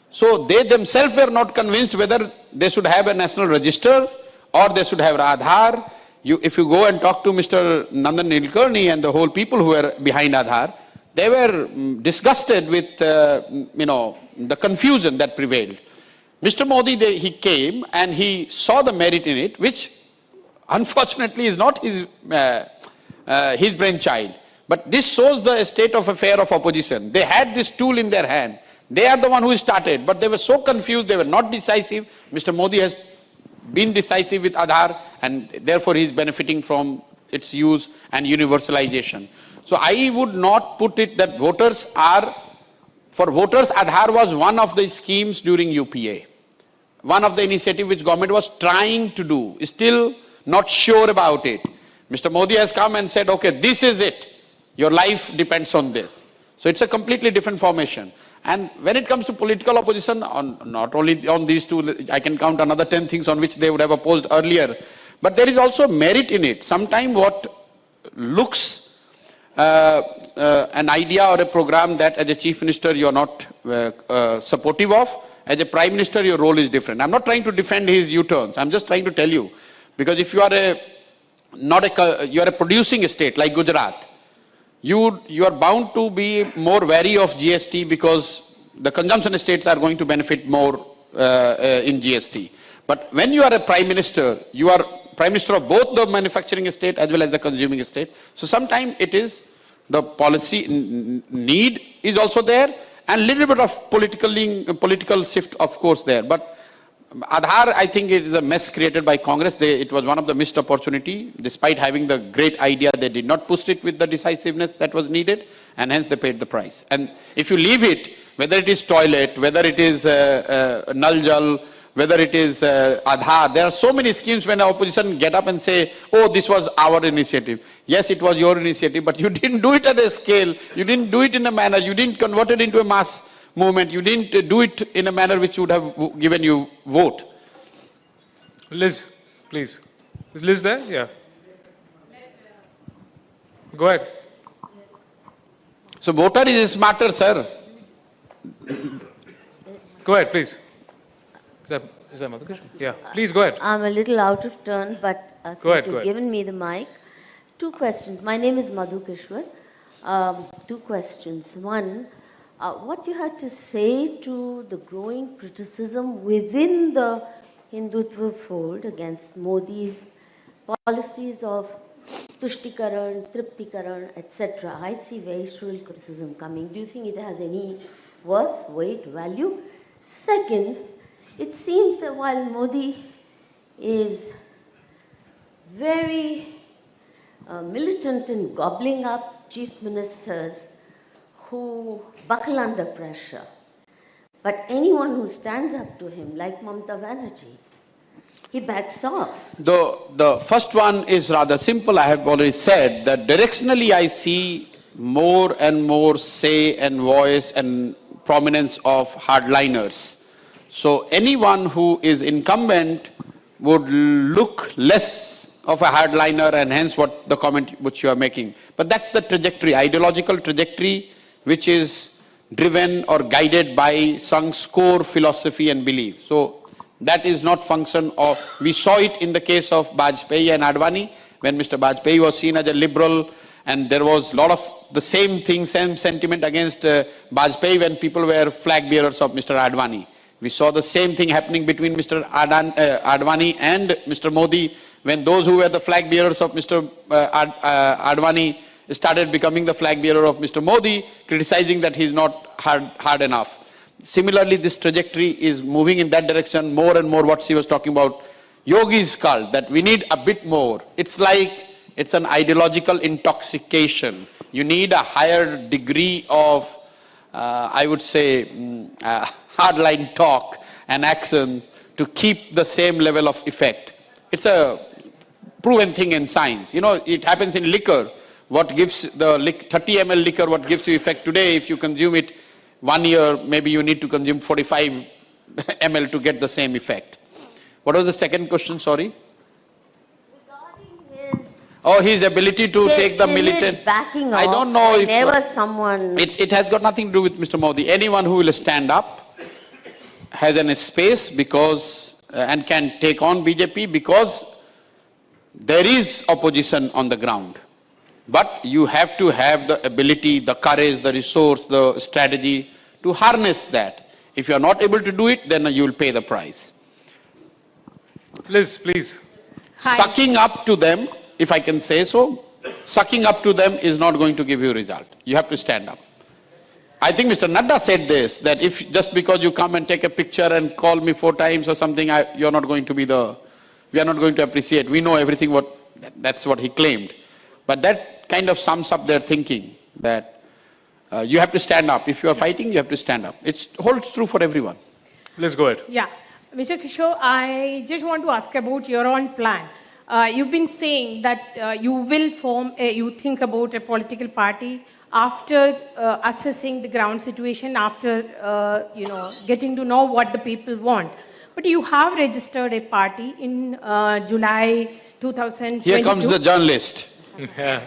So they themselves were not convinced whether they should have a national register or they should have Aadhaar. If you go and talk to Mr. Nandan Nilekani and the whole people who were behind Aadhaar, they were disgusted with the confusion that prevailed. Mr. Modi, he came and he saw the merit in it, which unfortunately is not his brainchild. But this shows the state of affair of opposition. They had this tool in their hand. They are the one who started, but they were so confused, they were not decisive. Mr. Modi has been decisive with Aadhaar, and therefore he is benefiting from its use and universalization. So I would not put it that for voters, Aadhaar was one of the schemes during UPA. One of the initiatives which government was trying to do, still not sure about it. Mr. Modi has come and said, okay, this is it. Your life depends on this. So it's a completely different formation. And when it comes to political opposition, not only on these 2, I can count another 10 things on which they would have opposed earlier. But there is also merit in it. Sometimes what looks an idea or a program that as a chief minister you're not supportive of, as a prime minister your role is different. I'm not trying to defend his U-turns. I'm just trying to tell you, because if you are you are a producing state like Gujarat, you are bound to be more wary of GST because the consumption states are going to benefit more in GST. But when you are a prime minister, you are prime minister of both the manufacturing state as well as the consuming state. So sometimes it is the policy need is also there, and little bit of political shift, of course, there. But Aadhaar, I think it is a mess created by Congress. It was one of the missed opportunity. Despite having the great idea, they did not push it with the decisiveness that was needed, and hence they paid the price. And if you leave it, whether it is toilet, whether it is Nal Jal, whether it is Aadhaar, there are so many schemes when the opposition get up and say, oh, this was our initiative. Yes, it was your initiative, but you didn't do it at a scale. You didn't do it in a manner. You didn't convert it into a mass movement. You didn't do it in a manner which would have given you vote. Liz, please. Is Liz there? Yeah. Go ahead. So voter is smarter, sir. Go ahead, please. Is that Madhu Kishor? Yeah. Please go ahead. I'm a little out of turn, but Go ahead, since go you've ahead. given me the mic, two questions. My name is Madhu Kishor. Two questions. One, what you had to say to the growing criticism within the Hindutva fold against Modi's policies of Tushtikaran, Triptikaran, etc. I see very shrill criticism coming. Do you think it has any worth, weight, value? Second, it seems that while Modi is very militant in gobbling up chief ministers who buckle under pressure, but anyone who stands up to him, like Mamata Banerjee, he backs off. The first one is rather simple. I have already said that directionally I see more and more say and voice and prominence of hardliners. So anyone who is incumbent would look less of a hardliner, and hence what the comment which you are making. But that's the trajectory, ideological trajectory, which is driven or guided by some core philosophy and belief. So that is not function of, we saw it in the case of Vajpayee and Advani, when Mr. Vajpayee was seen as a liberal, and there was a lot of the same thing, same sentiment against Vajpayee when people were flag bearers of Mr. Advani. We saw the same thing happening between Mr. Advani and Mr. Modi when those who were the flag bearers of Mr. Advani started becoming the flag bearer of Mr. Modi, criticizing that he's not hard enough. Similarly, this trajectory is moving in that direction more and more. What she was talking about, Yogi's cult, that we need a bit more. It's like, it's an ideological intoxication. You need a higher degree of, I would say, hardline talk and actions to keep the same level of effect. It's a proven thing in science. You know, it happens in liquor. What gives the 30 ml liquor, what gives you effect today, if you consume it 1 year, maybe you need to consume 45 ml to get the same effect. What was the second question, sorry? His ability to take the militant. Backing I off, don't know if whenever someone. It has got nothing to do with Mr. Modi. Anyone who will stand up has a space because and can take on BJP because there is opposition on the ground. But you have to have the ability, the courage, the resource, the strategy to harness that. If you are not able to do it, then you will pay the price. Liz, please. Hi. Sucking up to them, if I can say so, sucking up to them is not going to give you a result. You have to stand up. I think Mr. Nadda said this, that if just because you come and take a picture and call me 4 times or something, you're not going to be we are not going to appreciate. We know everything that's what he claimed. But that kind of sums up their thinking, that you have to stand up. If you are fighting, you have to stand up. It holds true for everyone. Liz, go ahead. Yeah. Mr. Kishor, I just want to ask about your own plan. You've been saying that you will you think about a political party after assessing the ground situation, after getting to know what the people want. But you have registered a party in July 2022. Here comes the journalist. Yeah.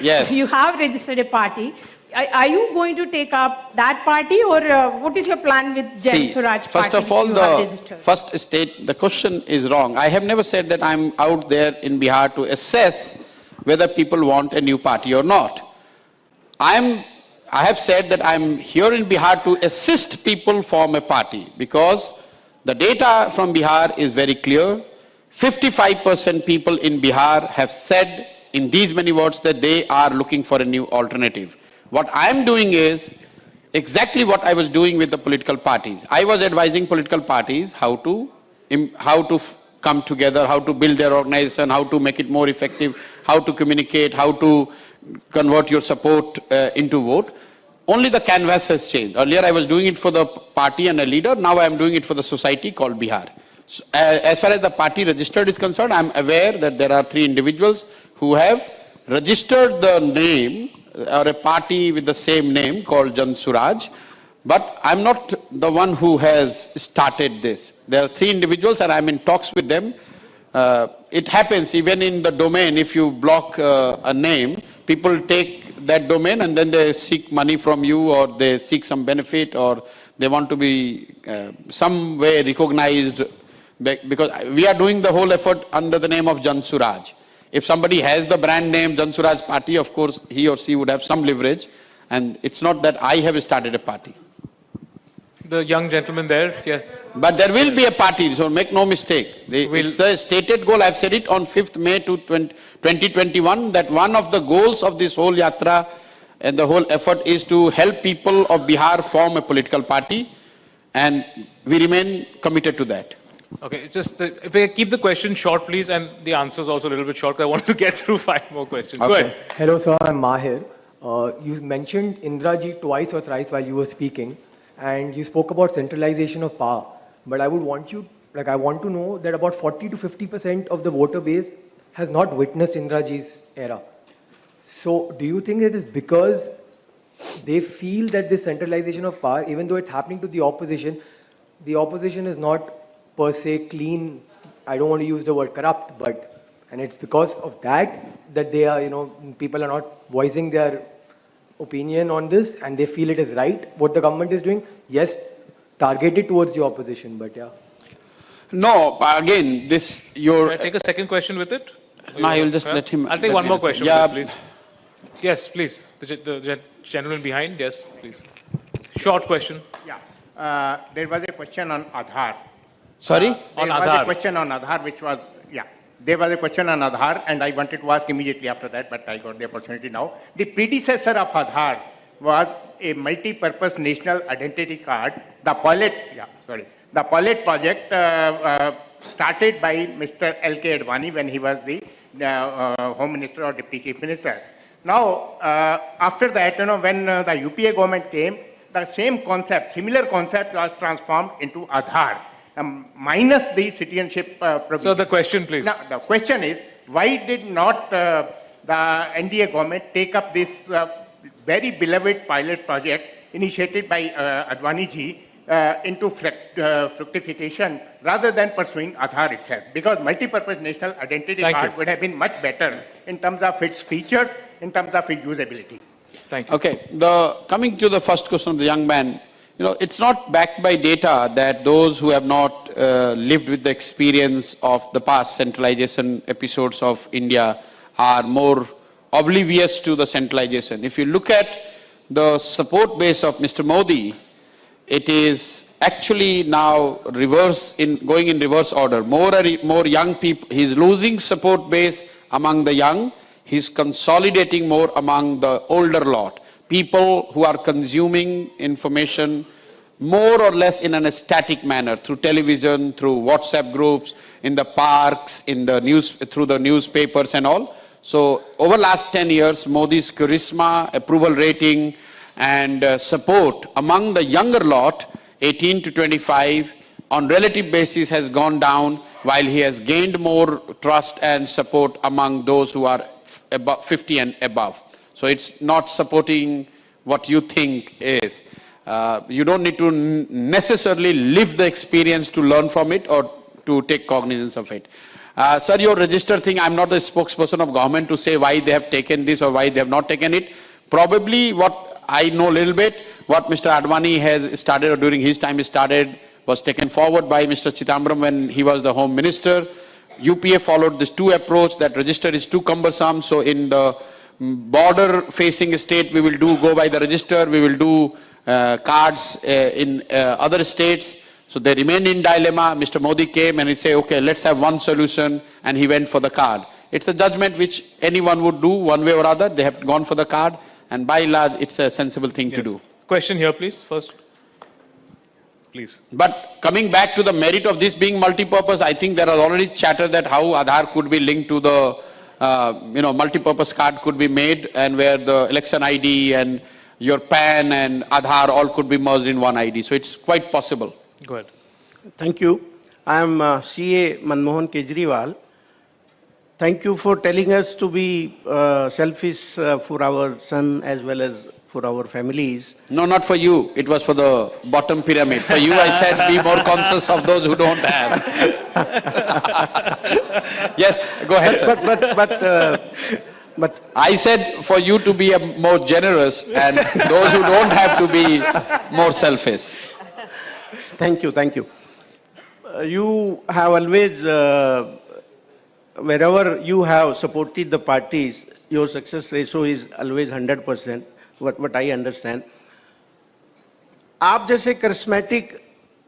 Yes. You have registered a party. Are you going to take up that party, or what is your plan with Jan Swaraj party? First of all, which you have registered? the question is wrong. I have never said that I'm out there in Bihar to assess whether people want a new party or not. I have said that I'm here in Bihar to assist people form a party, because the data from Bihar is very clear. 55% people in Bihar have said in these many words that they are looking for a new alternative. What I am doing is exactly what I was doing with the political parties. I was advising political parties how to how to come together, how to build their organization, how to make it more effective, how to communicate, how to convert your support into vote. Only the canvas has changed. Earlier I was doing it for the party and a leader. Now I am doing it for the society called Bihar. So, as far as the party registered is concerned, I am aware that there are 3 individuals who have registered the name or a party with the same name called Jan Suraj. But I'm not the one who has started this. There are 3 individuals and I'm in talks with them. It happens even in the domain, if you block a name, people take that domain and then they seek money from you, or they seek some benefit, or they want to be some way recognized, because we are doing the whole effort under the name of Jan Suraj. If somebody has the brand name Jan Suraj Party, of course he or she would have some leverage, and it's not that I have started a party. The young gentleman there, yes. But there will be a party, so make no mistake. It's a stated goal. I've said it on 5th May 2021 that one of the goals of this whole yatra and the whole effort is to help people of Bihar form a political party, and we remain committed to that. Okay, if we keep the question short, please, and the answers also a little bit short, because I want to get through 5 more questions. Okay. Go ahead. Hello, sir. I'm Mahir. You mentioned Indra ji twice or thrice while you were speaking, and you spoke about centralization of power. But I would want you, I want to know that about 40 to 50% of the voter base has not witnessed Indra ji's era. So, do you think it is because they feel that this centralization of power, even though it's happening to the opposition is not per se clean? I don't want to use the word corrupt, but, and it's because of that they are, people are not voicing their opinion on this, and they feel it is right what the government is doing. Yes, targeted towards the opposition, but yeah. No, again, this Can I take a second question with it? No, I will just let him. I'll take one more question, yeah. please. Yes, please. The gentleman behind, yes, please. Short question. Yeah. There was a question on Aadhaar. Sorry? On There was Aadhaar. a question on Aadhaar, which was, there was a question on Aadhaar, and I wanted to ask immediately after that, but I got the opportunity now. The predecessor of Aadhaar was a multi-purpose national identity card. The pilot project started by Mr. L.K. Advani when he was the Home Minister or Deputy Chief Minister. Now, after that, when the UPA government came, the same concept, similar concept was transformed into Aadhaar. Minus the citizenship provision. So the question, please. Now, the question is, why did not the NDA government take up this very beloved pilot project initiated by Advani ji into fructification rather than pursuing Aadhaar itself? Because multi-purpose national identity card would have been much better in terms of its features, in terms of its usability. Thank you. Okay, coming to the first question of the young man, it's not backed by data that those who have not lived with the experience of the past centralization episodes of India are more oblivious to the centralization. If you look at the support base of Mr. Modi, it is actually now going in reverse order. More young people, he's losing support base among the young, he's consolidating more among the older lot. People who are consuming information more or less in a static manner, through television, through WhatsApp groups, in the parks, through the newspapers and all. So over last 10 years, Modi's charisma, approval rating and support among the younger lot, 18 to 25, on relative basis has gone down, while he has gained more trust and support among those who are above 50 and above. So it's not supporting what you think is. You don't need to necessarily live the experience to learn from it or to take cognizance of it. Sir, your register thing, I'm not the spokesperson of government to say why they have taken this or why they have not taken it. Probably what I know a little bit, what Mr. Advani has started or during his time started was taken forward by Mr. Chidambaram when he was the Home Minister. UPA followed this two approach, that register is too cumbersome, so in the border facing state we will go by the register, we will do cards in other states. So they remained in dilemma. Mr. Modi came and he said, okay, let's have one solution, and he went for the card. It's a judgment which anyone would do one way or other. They have gone for the card, and by and large it's a sensible thing to do. Question here, please, first. Please. But coming back to the merit of this being multi-purpose, I think there is already chatter that how Aadhaar could be linked to the, multi-purpose card could be made, and where the election ID and your PAN and Aadhaar all could be merged in one ID. So it's quite possible. Go ahead. Thank you. I am CA Manmohan Kejriwal. Thank you for telling us to be selfish for our son as well as for our families. No, not for you. It was for the bottom pyramid. For you, I said be more conscious of those who don't have. Yes, go ahead, sir. But I said for you to be more generous and those who don't have to be more selfish. thank you. You have always, wherever you have supported the parties, your success ratio is always 100%. What I understand. आप जैसे charismatic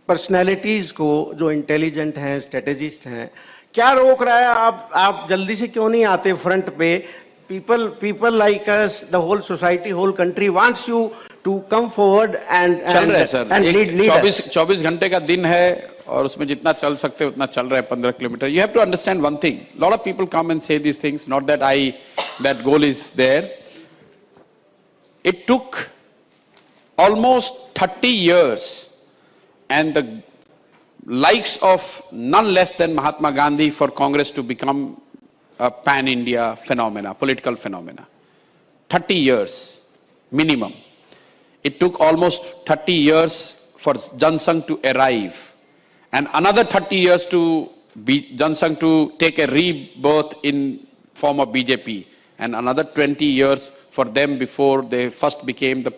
personalities को जो intelligent हैं, strategist हैं, क्या रोक रहा है आप जल्दी से क्यों नहीं आते front पे? People like us, the whole society, whole country wants you to come forward and lead us. 24 घंटे का दिन है और उसमें जितना चल सकते उतना चल रहा है 15 kilometre. You have to understand one thing. A lot of people come and say these things. Not that that goal is there. It took almost 30 years and the likes of none less than Mahatma Gandhi for Congress to become a pan-India phenomena, political phenomena. 30 years minimum. It took almost 30 years for Jansangh to arrive and another 30 years to Jansangh to take a rebirth in form of BJP and another 20 years for them before they first became the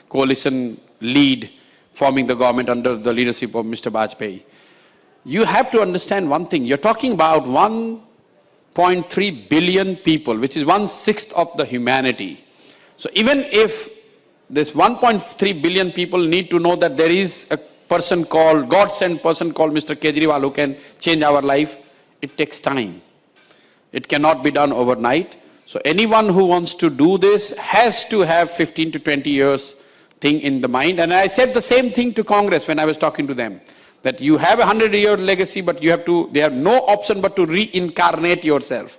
coalition lead, forming the government under the leadership of Mr. Vajpayee. You have to understand one thing. You're talking about 1.3 billion people, which is 1/6 of the humanity. So even if this 1.3 billion people need to know that there is a person called, God-sent person called Mr. Kejriwal who can change our life, it takes time. It cannot be done overnight. So anyone who wants to do this has to have 15 to 20 years thing in the mind. And I said the same thing to Congress when I was talking to them, that you have a 100-year legacy, but they have no option but to reincarnate yourself.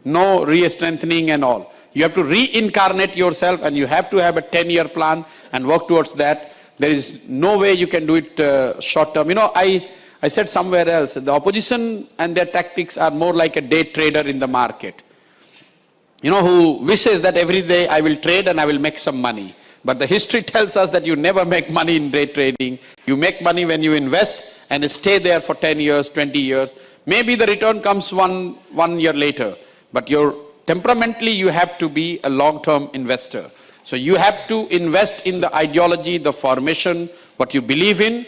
No re-strengthening and all. You have to reincarnate yourself and you have to have a 10-year plan and work towards that. There is no way you can do it short term. I said somewhere else, the opposition and their tactics are more like a day trader in the market. Who wishes that every day I will trade and I will make some money. But the history tells us that you never make money in day trading. You make money when you invest and stay there for 10 years, 20 years. Maybe the return comes one year later. But temperamentally, you have to be a long-term investor. So you have to invest in the ideology, the formation, what you believe in,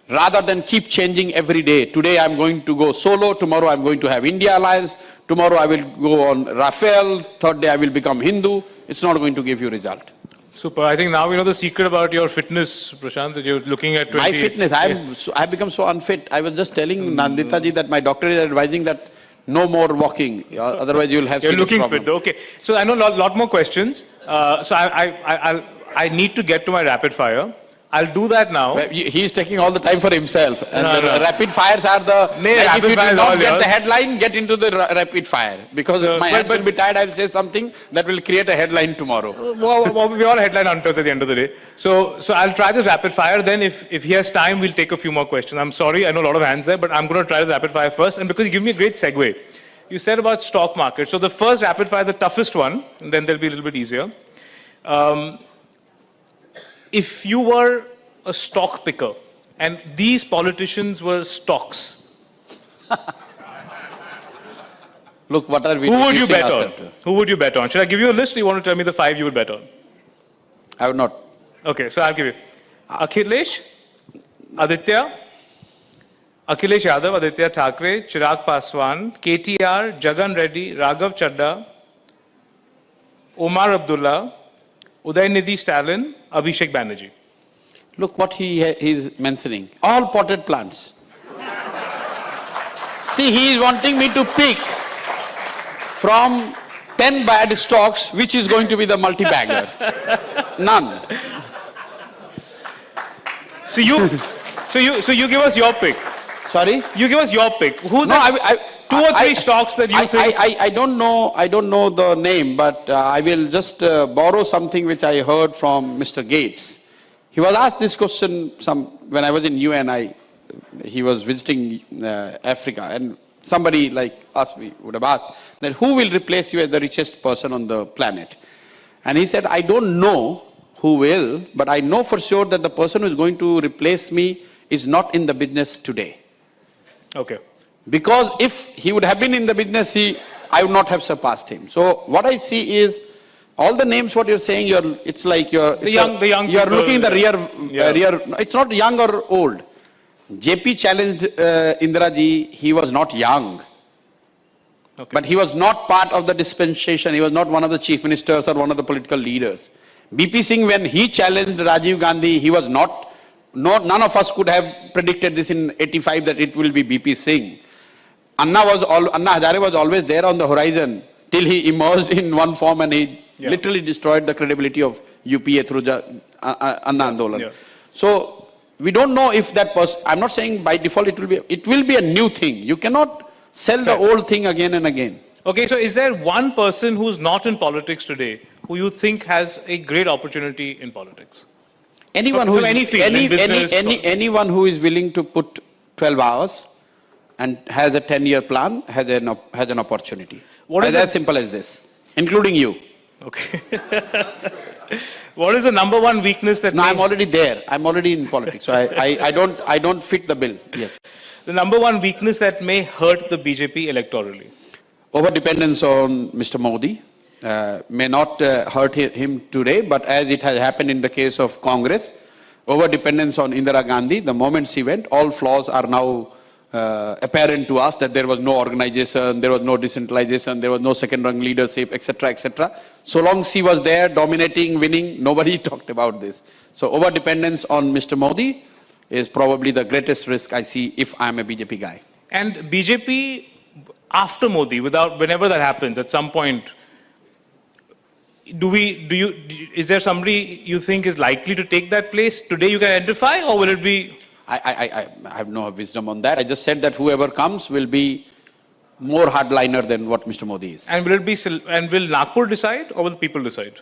rather than keep changing every day. Today I'm going to go solo, tomorrow I'm going to have India Alliance, tomorrow I will go on Rafale, third day I will become Hindu. It's not going to give you result. Super. I think now we know the secret about your fitness, Prashant, that you're looking at 20... My fitness, I've become so unfit. I was just telling Nandita ji that my doctor is advising that no more walking, otherwise you'll have You're looking problem. fit, though. Okay. So I know a lot more questions. So I need to get to my rapid fire. I'll do that now. He's taking all the time for himself. And No, the no. rapid fires are the... if you do not get the headline, get into the rapid fire. Because my hands will be tired, I'll say something that will create a headline tomorrow. We're all headline hunters at the end of the day. So I'll try this rapid fire. Then if he has time, we'll take a few more questions. I'm sorry, I know a lot of hands there, but I'm going to try the rapid fire first. And because you give me a great segue. You said about stock market. So the first rapid fire is the toughest one, and then they'll be a little bit easier. If you were a stock picker and these politicians were stocks, Look, what are we who would you reducing bet on? ourselves to? Who would you bet on? Should I give you a list or you want to tell me the 5 you would bet on? I would not. Okay, so I'll give you. Akhilesh, Aditya, Akhilesh Yadav, Aditya Thackeray, Chirag Paswan, KTR, Jagan Reddy, Raghav Chadda, Omar Abdullah, Udaynidhi Stalin, Abhishek Banerjee. Look what he's mentioning. All potted plants. See, he is wanting me to pick from 10 bad stocks, which is going to be the multi-bagger. None. So So you give us your pick. Sorry? You give us your pick. Who's No, two or three stocks that you think? I don't know the name, but I will just borrow something which I heard from Mr. Gates. He was asked this question when I was in UN. He was visiting Africa, and somebody like us would have asked that who will replace you as the richest person on the planet? And he said, I don't know who will, but I know for sure that the person who is going to replace me is not in the business today. Okay. Because if he would have been in the business, I would not have surpassed him. So what I see is all the names what you're saying, it's like you're looking the rear. It's not young or old. JP challenged Indira ji. He was not young. Okay. But he was not part of the dispensation. He was not one of the chief ministers or one of the political leaders. BP Singh, when he challenged Rajiv Gandhi, he was not. None of us could have predicted this in '85 that it will be BP Singh. Anna Hazare was always there on the horizon till he emerged in one form and he literally destroyed the credibility of UPA through Anna Andolan. Yeah. So we don't know if that person, I'm not saying by default it will be a new thing. You cannot sell the old thing again and again. Okay, so is there one person who's not in politics today who you think has a great opportunity in politics? Anyone who anyone who is willing to put 12 hours and has a 10-year plan has an opportunity. What is as simple as this, including you. Okay. What is the number one weakness that? No, I'm already there. I'm already in politics, so I don't fit the bill. Yes. The number one weakness that may hurt the BJP electorally. Over-dependence on Mr. Modi. May not hurt him today, but as it has happened in the case of Congress, over-dependence on Indira Gandhi, the moment she went, all flaws are now apparent to us that there was no organization, there was no decentralization, there was no second-rung leadership, etc., etc. So long she was there, dominating, winning, nobody talked about this. So over-dependence on Mr. Modi is probably the greatest risk I see if I'm a BJP guy. And BJP, after Modi, whenever that happens, at some point, is there somebody you think is likely to take that place today you can identify, or will it be? I have no wisdom on that. I just said that whoever comes will be more hardliner than what Mr. Modi is. And will Nagpur decide, or will the people decide?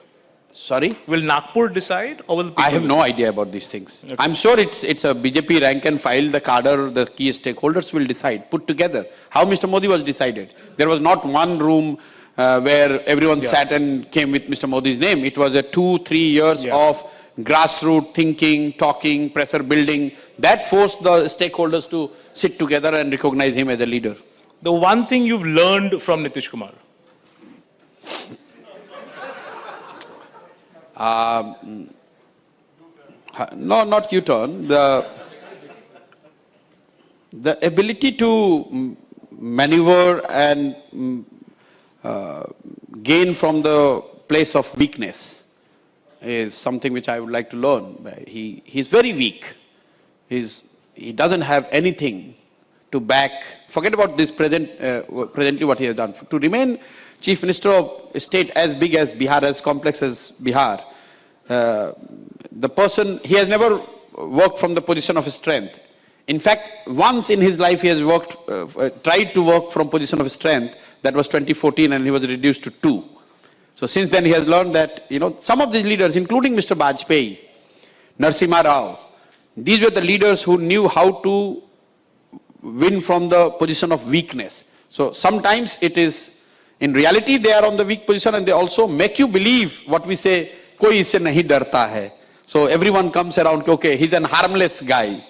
Sorry? Will Nagpur decide, or will the people I have no idea about these things. Okay. I'm sure it's a BJP rank and file, the cadre, the key stakeholders will decide, put together. How Mr. Modi was decided. There was not one room where everyone sat and came with Mr. Modi's name. It was a 2-3 years of grassroots thinking, talking, pressure building. That forced the stakeholders to sit together and recognize him as a leader. The one thing you've learned from Nitish Kumar? No, not U-turn. The ability to maneuver and gain from the place of weakness is something which I would like to learn. He's very weak. He doesn't have anything to back. Forget about this presently what he has done. To remain Chief Minister of State as big as Bihar, as complex as Bihar, the person, he has never worked from the position of strength. In fact, once in his life he has tried to work from position of strength. That was 2014, and he was reduced to 2. So since then he has learned that, some of these leaders, including Mr. Vajpayee, Narasimha Rao, these were the leaders who knew how to win from the position of weakness. So sometimes it is, in reality, they are on the weak position, and they also make you believe what we say, koi isse nahi darta hai. So everyone comes around, okay, he's an harmless guy.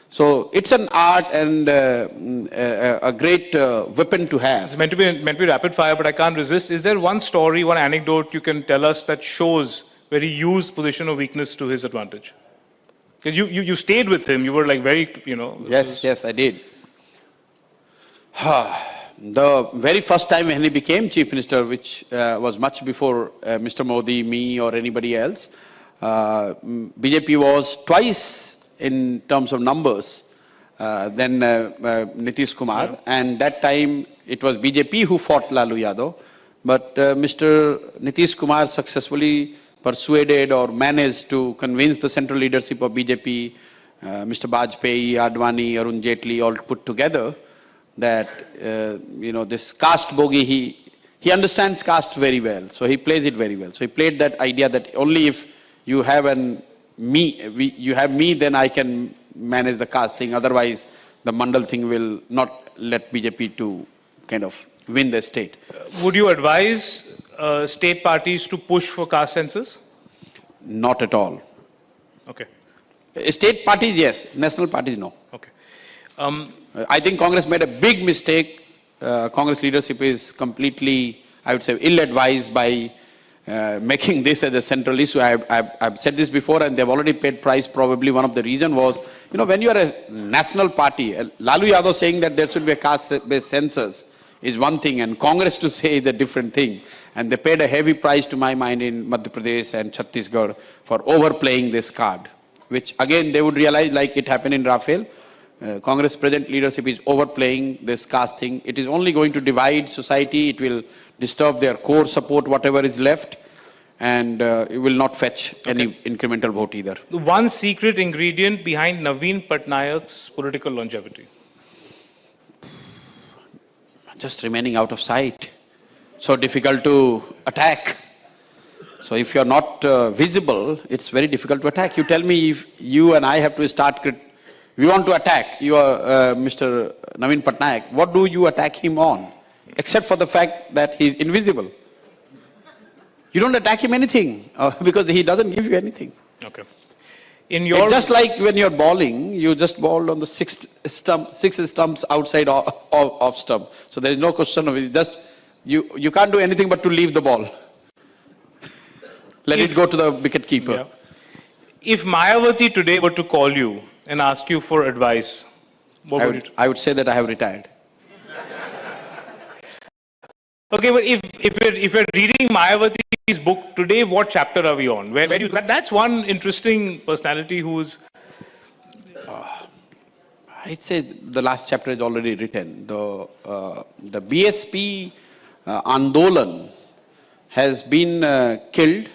So it's an art and a great weapon to have. It's meant to be rapid fire, but I can't resist. Is there one story, one anecdote you can tell us that shows where he used position of weakness to his advantage? Because you stayed with him, you were like very, Yes, I did. The very first time when he became Chief Minister, which was much before Mr. Modi, me or anybody else, BJP was twice in terms of numbers than Nitish Kumar. And that time it was BJP who fought Lalu Yadav. But Mr. Nitish Kumar successfully persuaded or managed to convince the central leadership of BJP Mr. Bajpayee, Advani, Arun Jaitley all put together, that, this caste bogey, he understands caste very well, so he plays it very well. So he played that idea that only if you have you have me, then I can manage the caste thing. Otherwise, the Mandal thing will not let BJP to kind of win the state. Would you advise state parties to push for caste census? Not at all. Okay. State parties, yes. National parties, no. Okay. I think Congress made a big mistake. Congress leadership is completely, I would say, ill-advised by making this as a central issue. I've said this before, and they've already paid price. Probably one of the reasons was, when you are a national party, Lalu Yadav saying that there should be a caste-based census is one thing, and Congress to say is a different thing. And they paid a heavy price, to my mind, in Madhya Pradesh and Chhattisgarh for overplaying this card, which again they would realize, like it happened in Rafale. Congress present leadership is overplaying this caste thing. It is only going to divide society. It will disturb their core support, whatever is left, and it will not fetch any incremental vote either. The one secret ingredient behind Naveen Patnaik's political longevity? Just remaining out of sight. So difficult to attack. So if you're not visible, it's very difficult to attack. You tell me, if you and I have to start, we want to attack Mr. Naveen Patnaik, what do you attack him on? Except for the fact that he's invisible. You don't attack him anything, because he doesn't give you anything. Okay. It's just like when you're bowling, you just bowled on the six stumps outside off stump. So there is no question of it. Just, you can't do anything but to leave the ball. Let it go to the wicket keeper. Yeah. If Mayawati today were to call you and ask you for advice, what would you do? I would say that I have retired. Okay, but if you're reading Mayawati's book today, what chapter are we on? That's one interesting personality who's... I'd say the last chapter is already written. The BSP Andolan has been killed,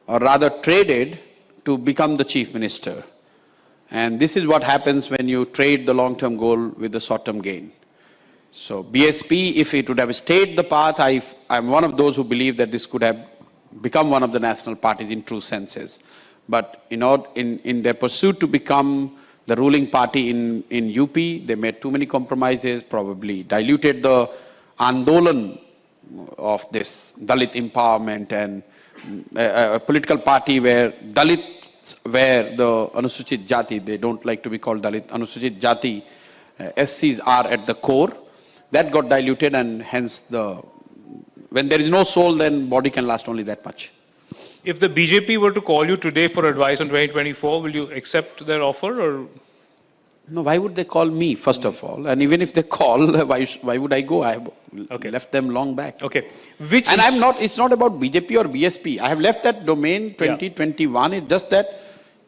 or rather traded, to become the chief minister. And this is what happens when you trade the long-term goal with the short-term gain. So BSP, if it would have stayed the path, I'm one of those who believe that this could have become one of the national parties in true senses. But in their pursuit to become the ruling party in UP, they made too many compromises, probably diluted the Andolan of this Dalit empowerment, and a political party where Dalits were the Anusuchit Jati, they don't like to be called Dalit, Anusuchit Jati, SCs are at the core. That got diluted, and hence when there is no soul, then body can last only that much. If the BJP were to call you today for advice on 2024, will you accept their offer, or? No, why would they call me, first of all? And even if they call, why would I go? I have left them long back. Okay. It's not about BJP or BSP. I have left that domain 2021. Yeah. It's just that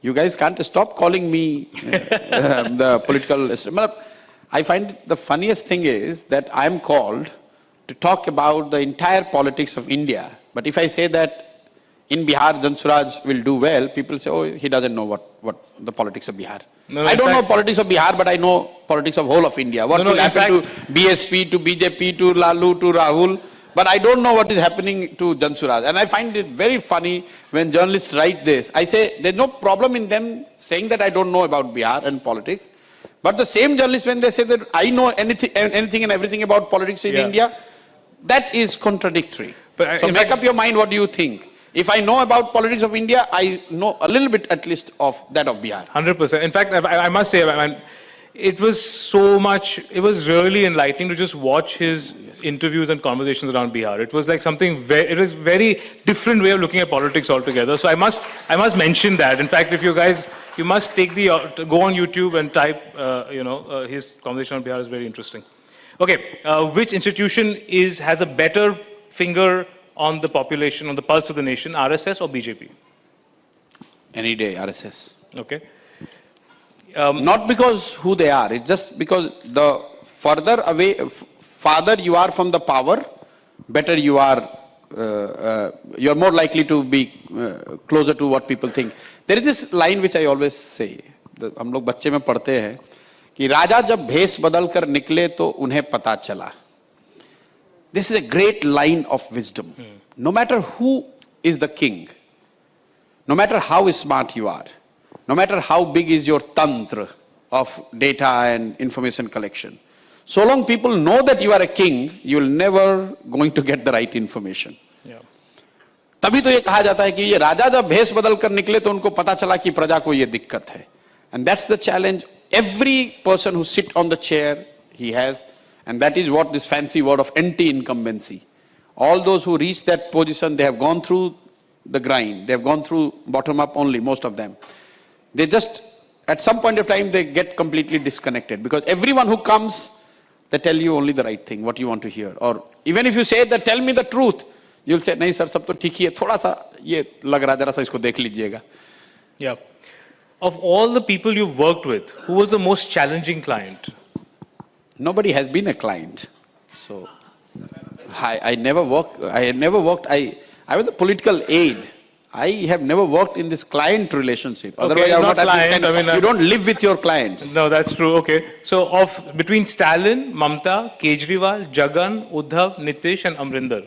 you guys can't stop calling me the political... I find the funniest thing is that I'm called to talk about the entire politics of India. But if I say that in Bihar, Jansuraj will do well, people say, oh, he doesn't know what the politics of Bihar. No, I don't know politics of Bihar, but I know politics of whole of India. What will happen to BSP, to BJP, to Lalu, to Rahul. But I don't know what is happening to Jansuraj. And I find it very funny when journalists write this. I say, there's no problem in them saying that I don't know about Bihar and politics. But the same journalists, when they say that I know anything and everything about politics in India, that is contradictory. So make up your mind, what do you think? If I know about politics of India, I know a little bit at least of that of Bihar. 100%. In fact, I must say, it was really enlightening to just watch his interviews and conversations around Bihar. It was like it was very different way of looking at politics altogether. So I must mention that. In fact, if you guys, you must take go on YouTube and type, his conversation on Bihar is very interesting. Okay, which institution has a better finger on the population, on the pulse of the nation, RSS or BJP? Any day, RSS. Okay. Not because who they are, it's just because the farther you are from the power, better you are, you're more likely to be closer to what people think. There is this line which I always say, हम लोग बच्चे में पढ़ते हैं कि राजा जब भेष बदल कर निकले तो उन्हें पता चला. This is a great line of wisdom. No matter who is the king, no matter how smart you are, no matter how big is your tantra of data and information collection, so long people know that you are a king, you will never going to get the right information. Yeah. तभी तो ये कहा जाता है कि ये राजा जब भेष बदल कर निकले तो उनको पता चला कि प्रजा को ये दिक्कत है. And that's the challenge. Every person who sit on the chair, he has, and that is what this fancy word of anti-incumbency. All those who reach that position, they have gone through the grind. They have gone through bottom up only, most of them. They just, at some point of time, they get completely disconnected because everyone who comes, they tell you only the right thing, what you want to hear. Or even if you say that, tell me the truth, you'll say, nahi sir, sab to theek hi hai, thoda sa ye lag raha, jara sa isko dekh lijiyega. Yeah. Of all the people you've worked with, who was the most challenging client? Nobody has been a client. So I never worked, I was a political aide. I have never worked in this client relationship. Okay, Otherwise, I would not not have client, this kind of, you don't live with your clients. No, that's true. Okay. So between Stalin, Mamta, Kejriwal, Jagan, Uddhav, Nitish and Amrinder,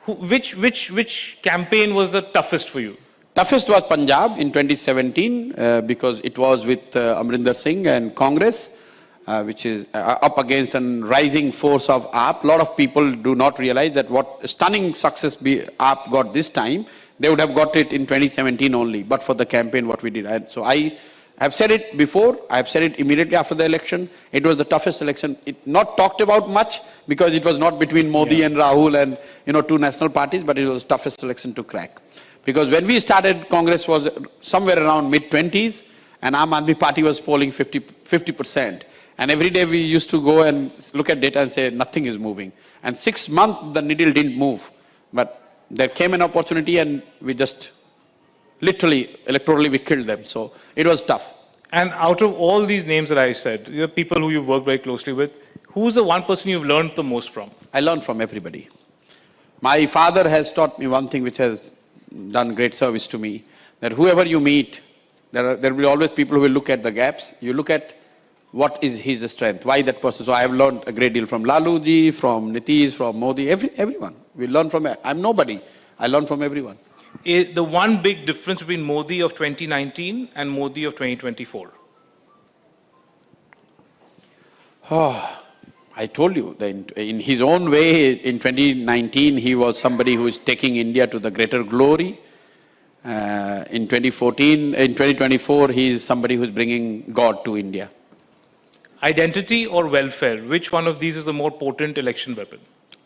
which campaign was the toughest for you? Toughest was Punjab in 2017 because it was with Amrinder Singh and Congress, which is up against a rising force of AAP. A lot of people do not realize that what stunning success AAP got this time, they would have got it in 2017 only, but for the campaign what we did. So I have said it before, I have said it immediately after the election. It was the toughest election. It not talked about much because it was not between Modi and Rahul and two national parties, but it was the toughest election to crack. Because when we started, Congress was somewhere around mid-20s, and Aam Aadmi Party was polling 50%. And every day we used to go and look at data and say, nothing is moving. And 6 months, the needle didn't move. But there came an opportunity, and we just, literally, electorally, we killed them. So it was tough. And out of all these names that I said, the people who you've worked very closely with, who's the one person you've learned the most from? I learned from everybody. My father has taught me one thing which has done great service to me, that whoever you meet, there will be always people who will look at the gaps. You look at what is his strength, why that person. So I have learned a great deal from Laluji, from Nitish, from Modi, everyone. We learn from, I'm nobody. I learn from everyone. The one big difference between Modi of 2019 and Modi of 2024? I told you, that in his own way, in 2019, he was somebody who is taking India to the greater glory. In 2024, he is somebody who is bringing God to India. Identity or welfare? Which one of these is the more potent election weapon?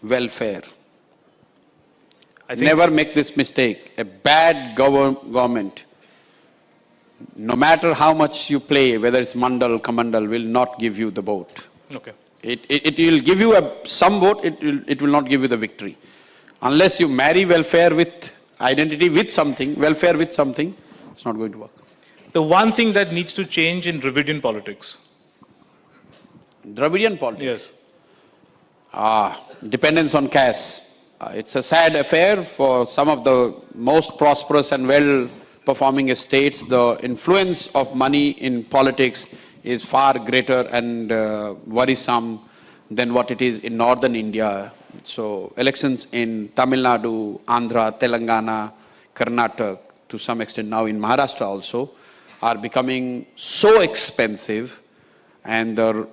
Welfare. Never make this mistake. A bad government, no matter how much you play, whether it's Mandal, Kamandal, will not give you the vote. Okay. It will give you some vote, it will not give you the victory. Unless you marry welfare with identity with something, welfare with something, it's not going to work. The one thing that needs to change in Dravidian politics? Dravidian politics? Yes. Dependence on cash. It's a sad affair for some of the most prosperous and well-performing states. The influence of money in politics is far greater and worrisome than what it is in northern India. So elections in Tamil Nadu, Andhra, Telangana, Karnataka, to some extent now in Maharashtra also, are becoming so expensive, and the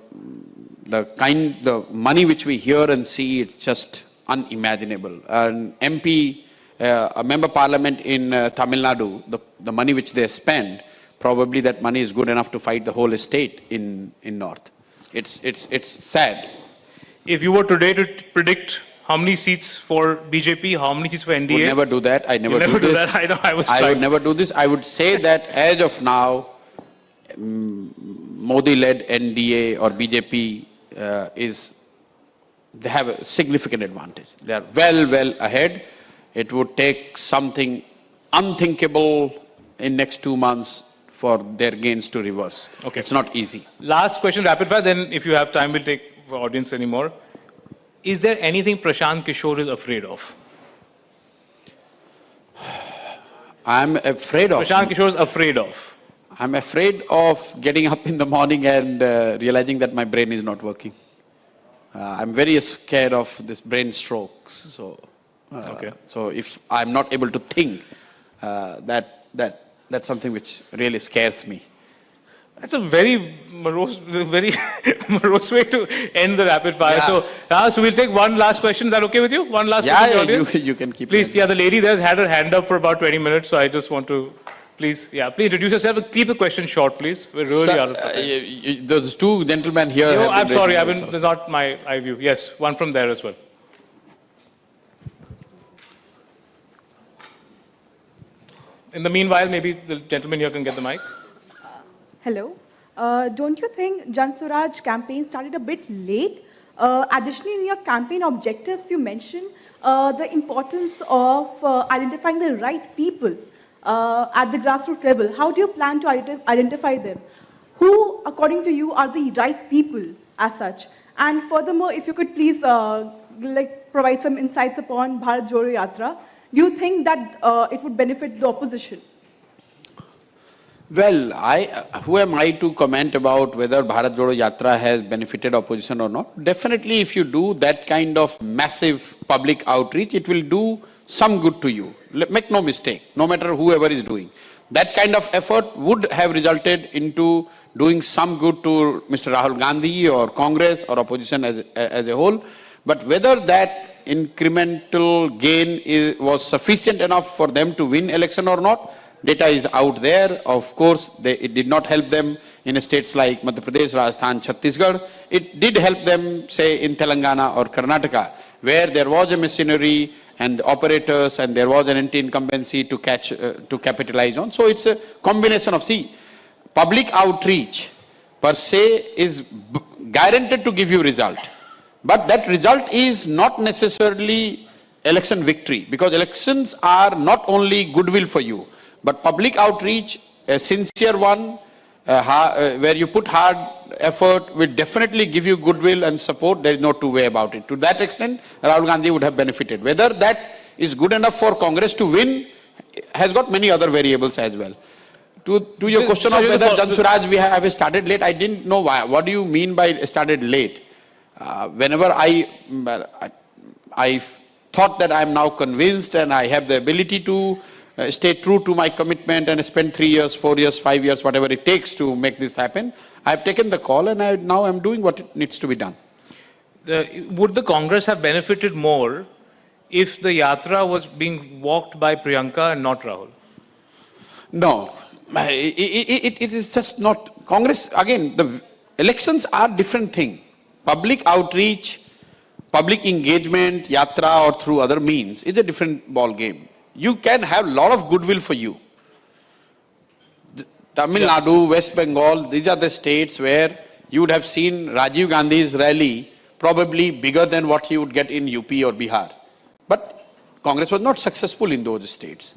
money which we hear and see, it's just unimaginable. An MP, a member parliament in Tamil Nadu, the money which they spend, probably that money is good enough to fight the whole state in north. It's sad. If you were today to predict how many seats for BJP, how many seats for NDA? I would never do that. I never do this. that. I know, I would never do this. I would say that as of now, Modi-led NDA or BJP they have a significant advantage. They are well ahead. It would take something unthinkable in next 2 months for their gains to reverse. Okay. It's not easy. Last question, rapid fire, then if you have time, we'll take for audience anymore. Is there anything Prashant Kishor is afraid of? I'm afraid of. Prashant Kishor is afraid of. I'm afraid of getting up in the morning and realizing that my brain is not working. I'm very scared of this brain strokes. So, Okay. so if I'm not able to think, that's something which really scares me. That's a very morose way to end the rapid fire. Yeah. So we'll take one last question. Is that okay with you? One last Yeah, question. yeah, Audience? you can keep. Please, going. yeah, the lady there has had her hand up for about 20 minutes, so I just want to, please introduce yourself. Keep the question short, please. We're really Sir, out of time. those two gentlemen here. No, have I'm been sorry, raising that's not my eye view. Yes, one from there as well. In the meanwhile, maybe the gentleman here can get the mic. Hello. Don't you think Jan Swaraj campaign started a bit late? Additionally, in your campaign objectives, you mentioned the importance of identifying the right people at the grassroots level. How do you plan to identify them? Who, according to you, are the right people as such? And furthermore, if you could please provide some insights upon Bharat Jodo Yatra. Do you think that it would benefit the opposition? Well, who am I to comment about whether Bharat Jodo Yatra has benefited opposition or not? Definitely, if you do that kind of massive public outreach, it will do some good to you. Make no mistake, no matter whoever is doing. That kind of effort would have resulted into doing some good to Mr. Rahul Gandhi or Congress or opposition as a whole. But whether that incremental gain was sufficient enough for them to win election or not, data is out there. Of course, it did not help them in states like Madhya Pradesh, Rajasthan, Chhattisgarh. It did help them, say, in Telangana or Karnataka, where there was a machinery and operators and there was an anti-incumbency to capitalize on. So it's a combination of, public outreach per se is guaranteed to give you result. But that result is not necessarily election victory, because elections are not only goodwill for you, but public outreach, a sincere one, where you put hard effort, will definitely give you goodwill and support. There is no two way about it. To that extent, Rahul Gandhi would have benefited. Whether that is good enough for Congress to win has got many other variables as well. To your question of whether Jan Swaraj we have started late, I didn't know why. What do you mean by started late? Whenever I thought that I am now convinced and I have the ability to stay true to my commitment and spend 3 years, 4 years, 5 years, whatever it takes to make this happen, I have taken the call and now I'm doing what needs to be done. Would the Congress have benefited more if the yatra was being walked by Priyanka and not Rahul? No, it is just not. Congress, again, the elections are different thing. Public outreach, public engagement, yatra or through other means is a different ball game. You can have a lot of goodwill for you. Tamil Nadu, West Bengal, these are the states where you would have seen Rajiv Gandhi's rally probably bigger than what he would get in UP or Bihar. But Congress was not successful in those states.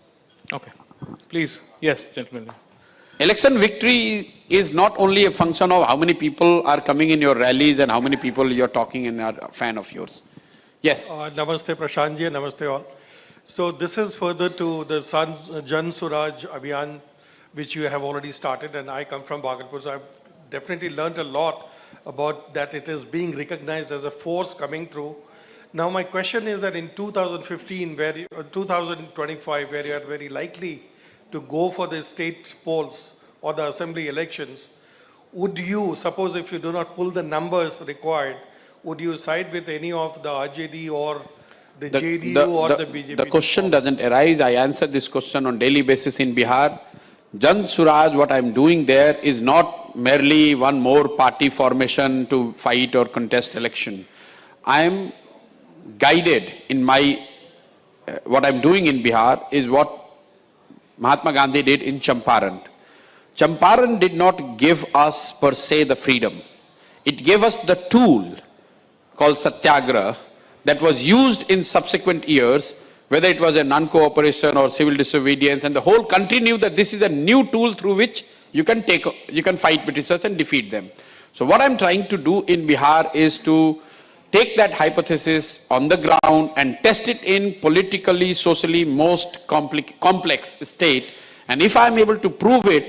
Okay. Please. Yes, gentlemen. Election victory is not only a function of how many people are coming in your rallies and how many people you're talking and are a fan of yours. Yes. Namaste Prashant ji, namaste all. So this is further to the Jan Swaraj Abhiyan, which you have already started, and I come from Bhagalpur, so I've definitely learned a lot about that it is being recognized as a force coming through. Now my question is that in 2015, 2025, where you are very likely to go for the state polls or the assembly elections, would you, suppose if you do not pull the numbers required, would you side with any of the RJD or the JDU or the BJP? The question doesn't arise. I answer this question on daily basis in Bihar. Jan Swaraj, what I'm doing there is not merely one more party formation to fight or contest election. I'm guided in my, what I'm doing in Bihar is what Mahatma Gandhi did in Champaran. Champaran did not give us per se the freedom. It gave us the tool called Satyagraha that was used in subsequent years, whether it was a non-cooperation or civil disobedience, and the whole country knew that this is a new tool through which you can fight Britishers and defeat them. So what I'm trying to do in Bihar is to take that hypothesis on the ground and test it in politically, socially most complex state. And if I'm able to prove it,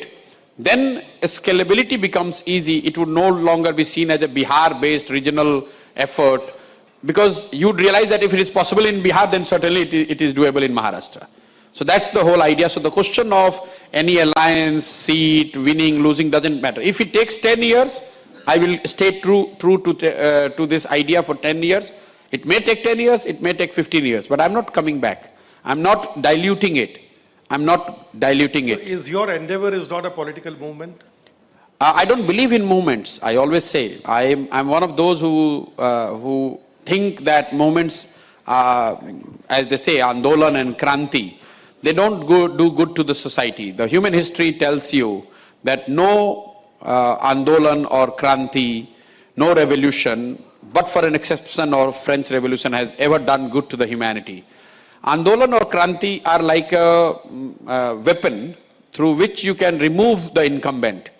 then scalability becomes easy. It would no longer be seen as a Bihar-based regional effort, because you'd realize that if it is possible in Bihar, then certainly it is doable in Maharashtra. So that's the whole idea. So the question of any alliance, seat, winning, losing doesn't matter. If it takes 10 years, I will stay true to this idea for 10 years. It may take 10 years, it may take 15 years, but I'm not coming back. I'm not diluting it. I'm not diluting it. Is your endeavor is not a political movement? I don't believe in movements. I always say I'm one of those who think that movements, as they say, Andolan and Kranti, they don't do good to the society. The human history tells you that no Andolan or Kranti, no revolution, but for an exception or French Revolution, has ever done good to the humanity. Andolan or Kranti are like a weapon through which you can remove the incumbent.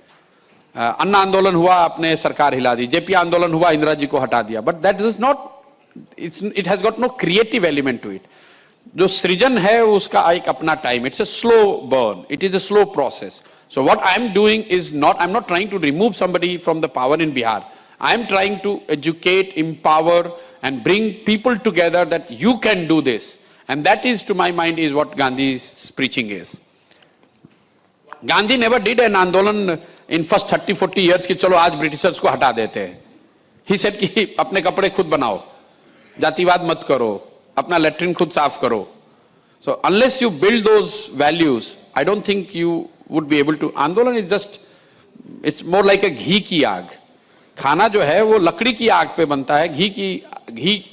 अन्ना आंदोलन हुआ, आपने सरकार हिला दी. JP आंदोलन हुआ, इंदिरा जी को हटा दिया. But that is not, it has got no creative element to it. जो सृजन है उसका एक अपना time. It's a slow burn. It is a slow process. So what I'm doing is I'm not trying to remove somebody from the power in Bihar. I'm trying to educate, empower, and bring people together that you can do this. And that is, to my mind, is what Gandhi's preaching is. Gandhi never did an Andolan in first 30-40 years कि चलो आज Britishers को हटा देते हैं. He said कि अपने कपड़े खुद बनाओ, जातिवाद मत करो, अपना लैट्रिन खुद साफ करो. So unless you build those values, I don't think you would be able to. Andolan is just, it's more like a घी की आग. खाना जो है वो लकड़ी की आग पे बनता है. घी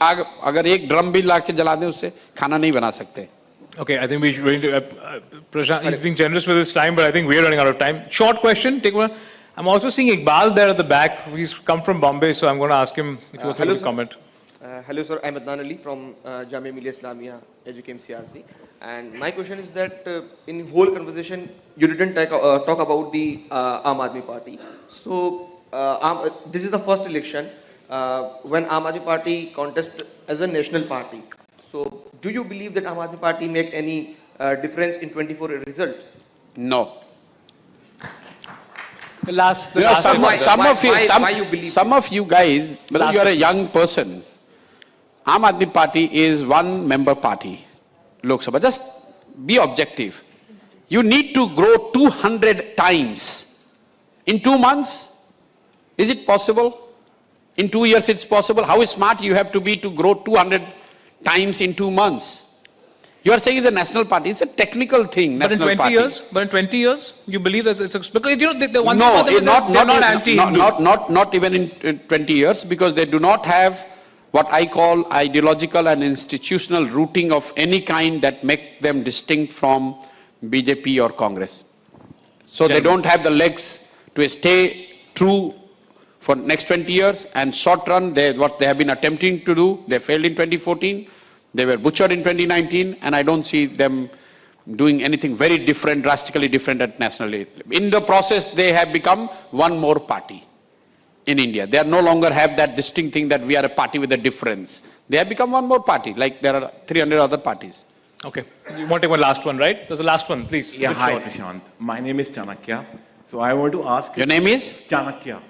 आग अगर एक ड्रम भी ला के जला दें उससे खाना नहीं बना सकते. Okay, I think we should going to Prashant, he's being generous with his time, but I think we're running out of time. Short question, take one. I'm also seeing Iqbal there at the back. He's come from Bombay, so I'm going to ask him if he wants to comment. Hello, sir. I'm Adnan Ali from Jamia Millia Islamia, Educame CRC. And my question is that in whole conversation, you didn't talk about the Aam Aadmi Party. So this is the first election when Aam Aadmi Party contest as a national party. So do you believe that Aam Aadmi Party make any difference in 24 results? No. Some of you guys, you are a young person. Aam Aadmi Party is one member party, Lok Sabha. Just be objective. You need to grow 200 times. In 2 months, is it possible? In 2 years, it's possible. How smart you have to be to grow 200 times in 2 months? You are saying it's a national party. It's a technical thing. But in 20 party. years, you believe that it's a, because you know the one no, thing about them is that they're not anti-Hindu. Not even in 20 years, because they do not have what I call ideological and institutional rooting of any kind that make them distinct from BJP or Congress. So they don't have the legs to stay true for next 20 years, and short run, what they have been attempting to do, they failed in 2014, they were butchered in 2019, and I don't see them doing anything very different, drastically different at national level. In the process, they have become one more party in India. They no longer have that distinct thing that we are a party with a difference. They have become one more party, like there are 300 other parties. Okay. You want to take one last one, right? There's the last one, please. Yeah, hi, Prashant. My name is Chanakya. So I want to ask... Your name is? Chanakya.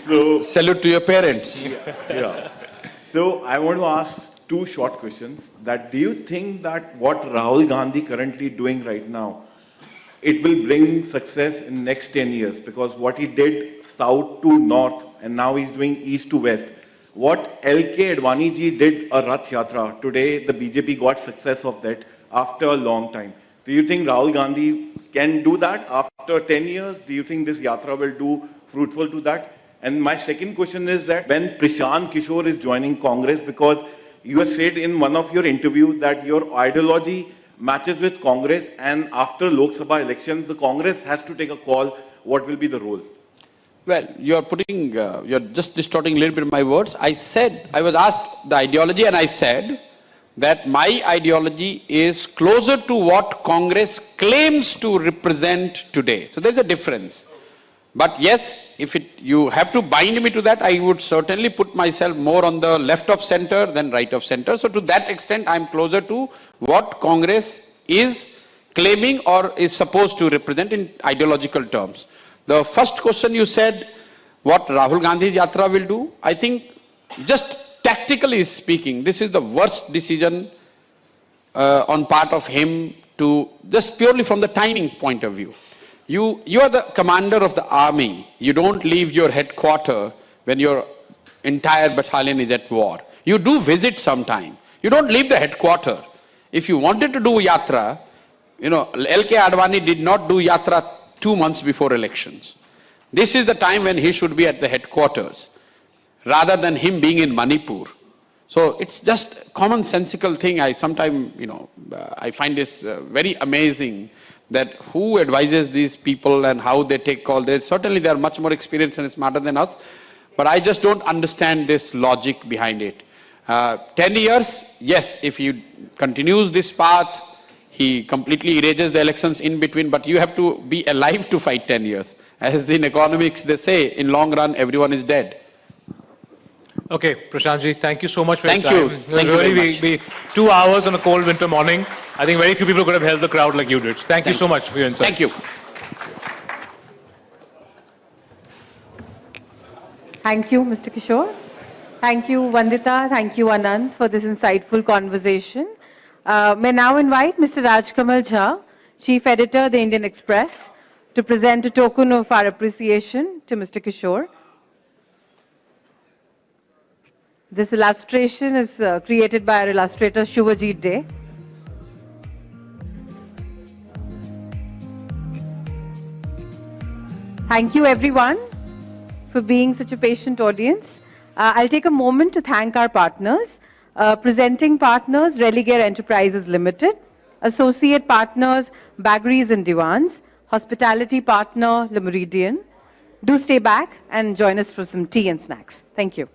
So, salute to your parents. Yeah. So I want to ask 2 short questions. That do you think that what Rahul Gandhi currently doing right now, it will bring success in next 10 years? Because what he did south to north and now he's doing east to west. What LK Advani ji did a Rath Yatra, today the BJP got success of that after a long time. Do you think Rahul Gandhi can do that after 10 years? Do you think this Yatra will do fruitful to that? And my second question is that when Prashant Kishor is joining Congress, because you have said in one of your interviews that your ideology matches with Congress, and after Lok Sabha elections, the Congress has to take a call, what will be the role? Well, you're just distorting a little bit of my words. I was asked the ideology, and I said that my ideology is closer to what Congress claims to represent today. So there's a difference. But yes, if you have to bind me to that, I would certainly put myself more on the left of center than right of center. So to that extent, I'm closer to what Congress is claiming or is supposed to represent in ideological terms. The first question you said, what Rahul Gandhi's Yatra will do, I think just tactically speaking, this is the worst decision on part of him to, just purely from the timing point of view. You are the commander of the army. You don't leave your headquarters when your entire battalion is at war. You do visit sometime. You don't leave the headquarters. If you wanted to do Yatra, L.K. Advani did not do Yatra 2 months before elections. This is the time when he should be at the headquarters, rather than him being in Manipur. So it's just a commonsensical thing. I sometimes, I find this very amazing that who advises these people and how they take call. Certainly they are much more experienced and smarter than us, but I just don't understand this logic behind it. 10 years, yes, if he continues this path, he completely erases the elections in between, but you have to be alive to fight 10 years. As in economics, they say, in long run, everyone is dead. Okay, Prashantji, thank you so much for your time. Thank you. Thank you very much. Be 2 hours on a cold winter morning. I think very few people could have held the crowd like you did. Thank you so much for your insight. Thank you. Thank you, Mr. Kishor. Thank you, Vandita. Thank you, Anand, for this insightful conversation. May now invite Mr. Rajkamal Jha, Chief Editor, The Indian Express, to present a token of our appreciation to Mr. Kishor. This illustration is created by our illustrator, Shubhajit Day. Thank you, everyone, for being such a patient audience. I'll take a moment to thank our partners. Presenting partners, Religare Enterprises Limited. Associate partners, Bagris and Diwans. Hospitality partner, Le Meridian. Do stay back and join us for some tea and snacks. Thank you.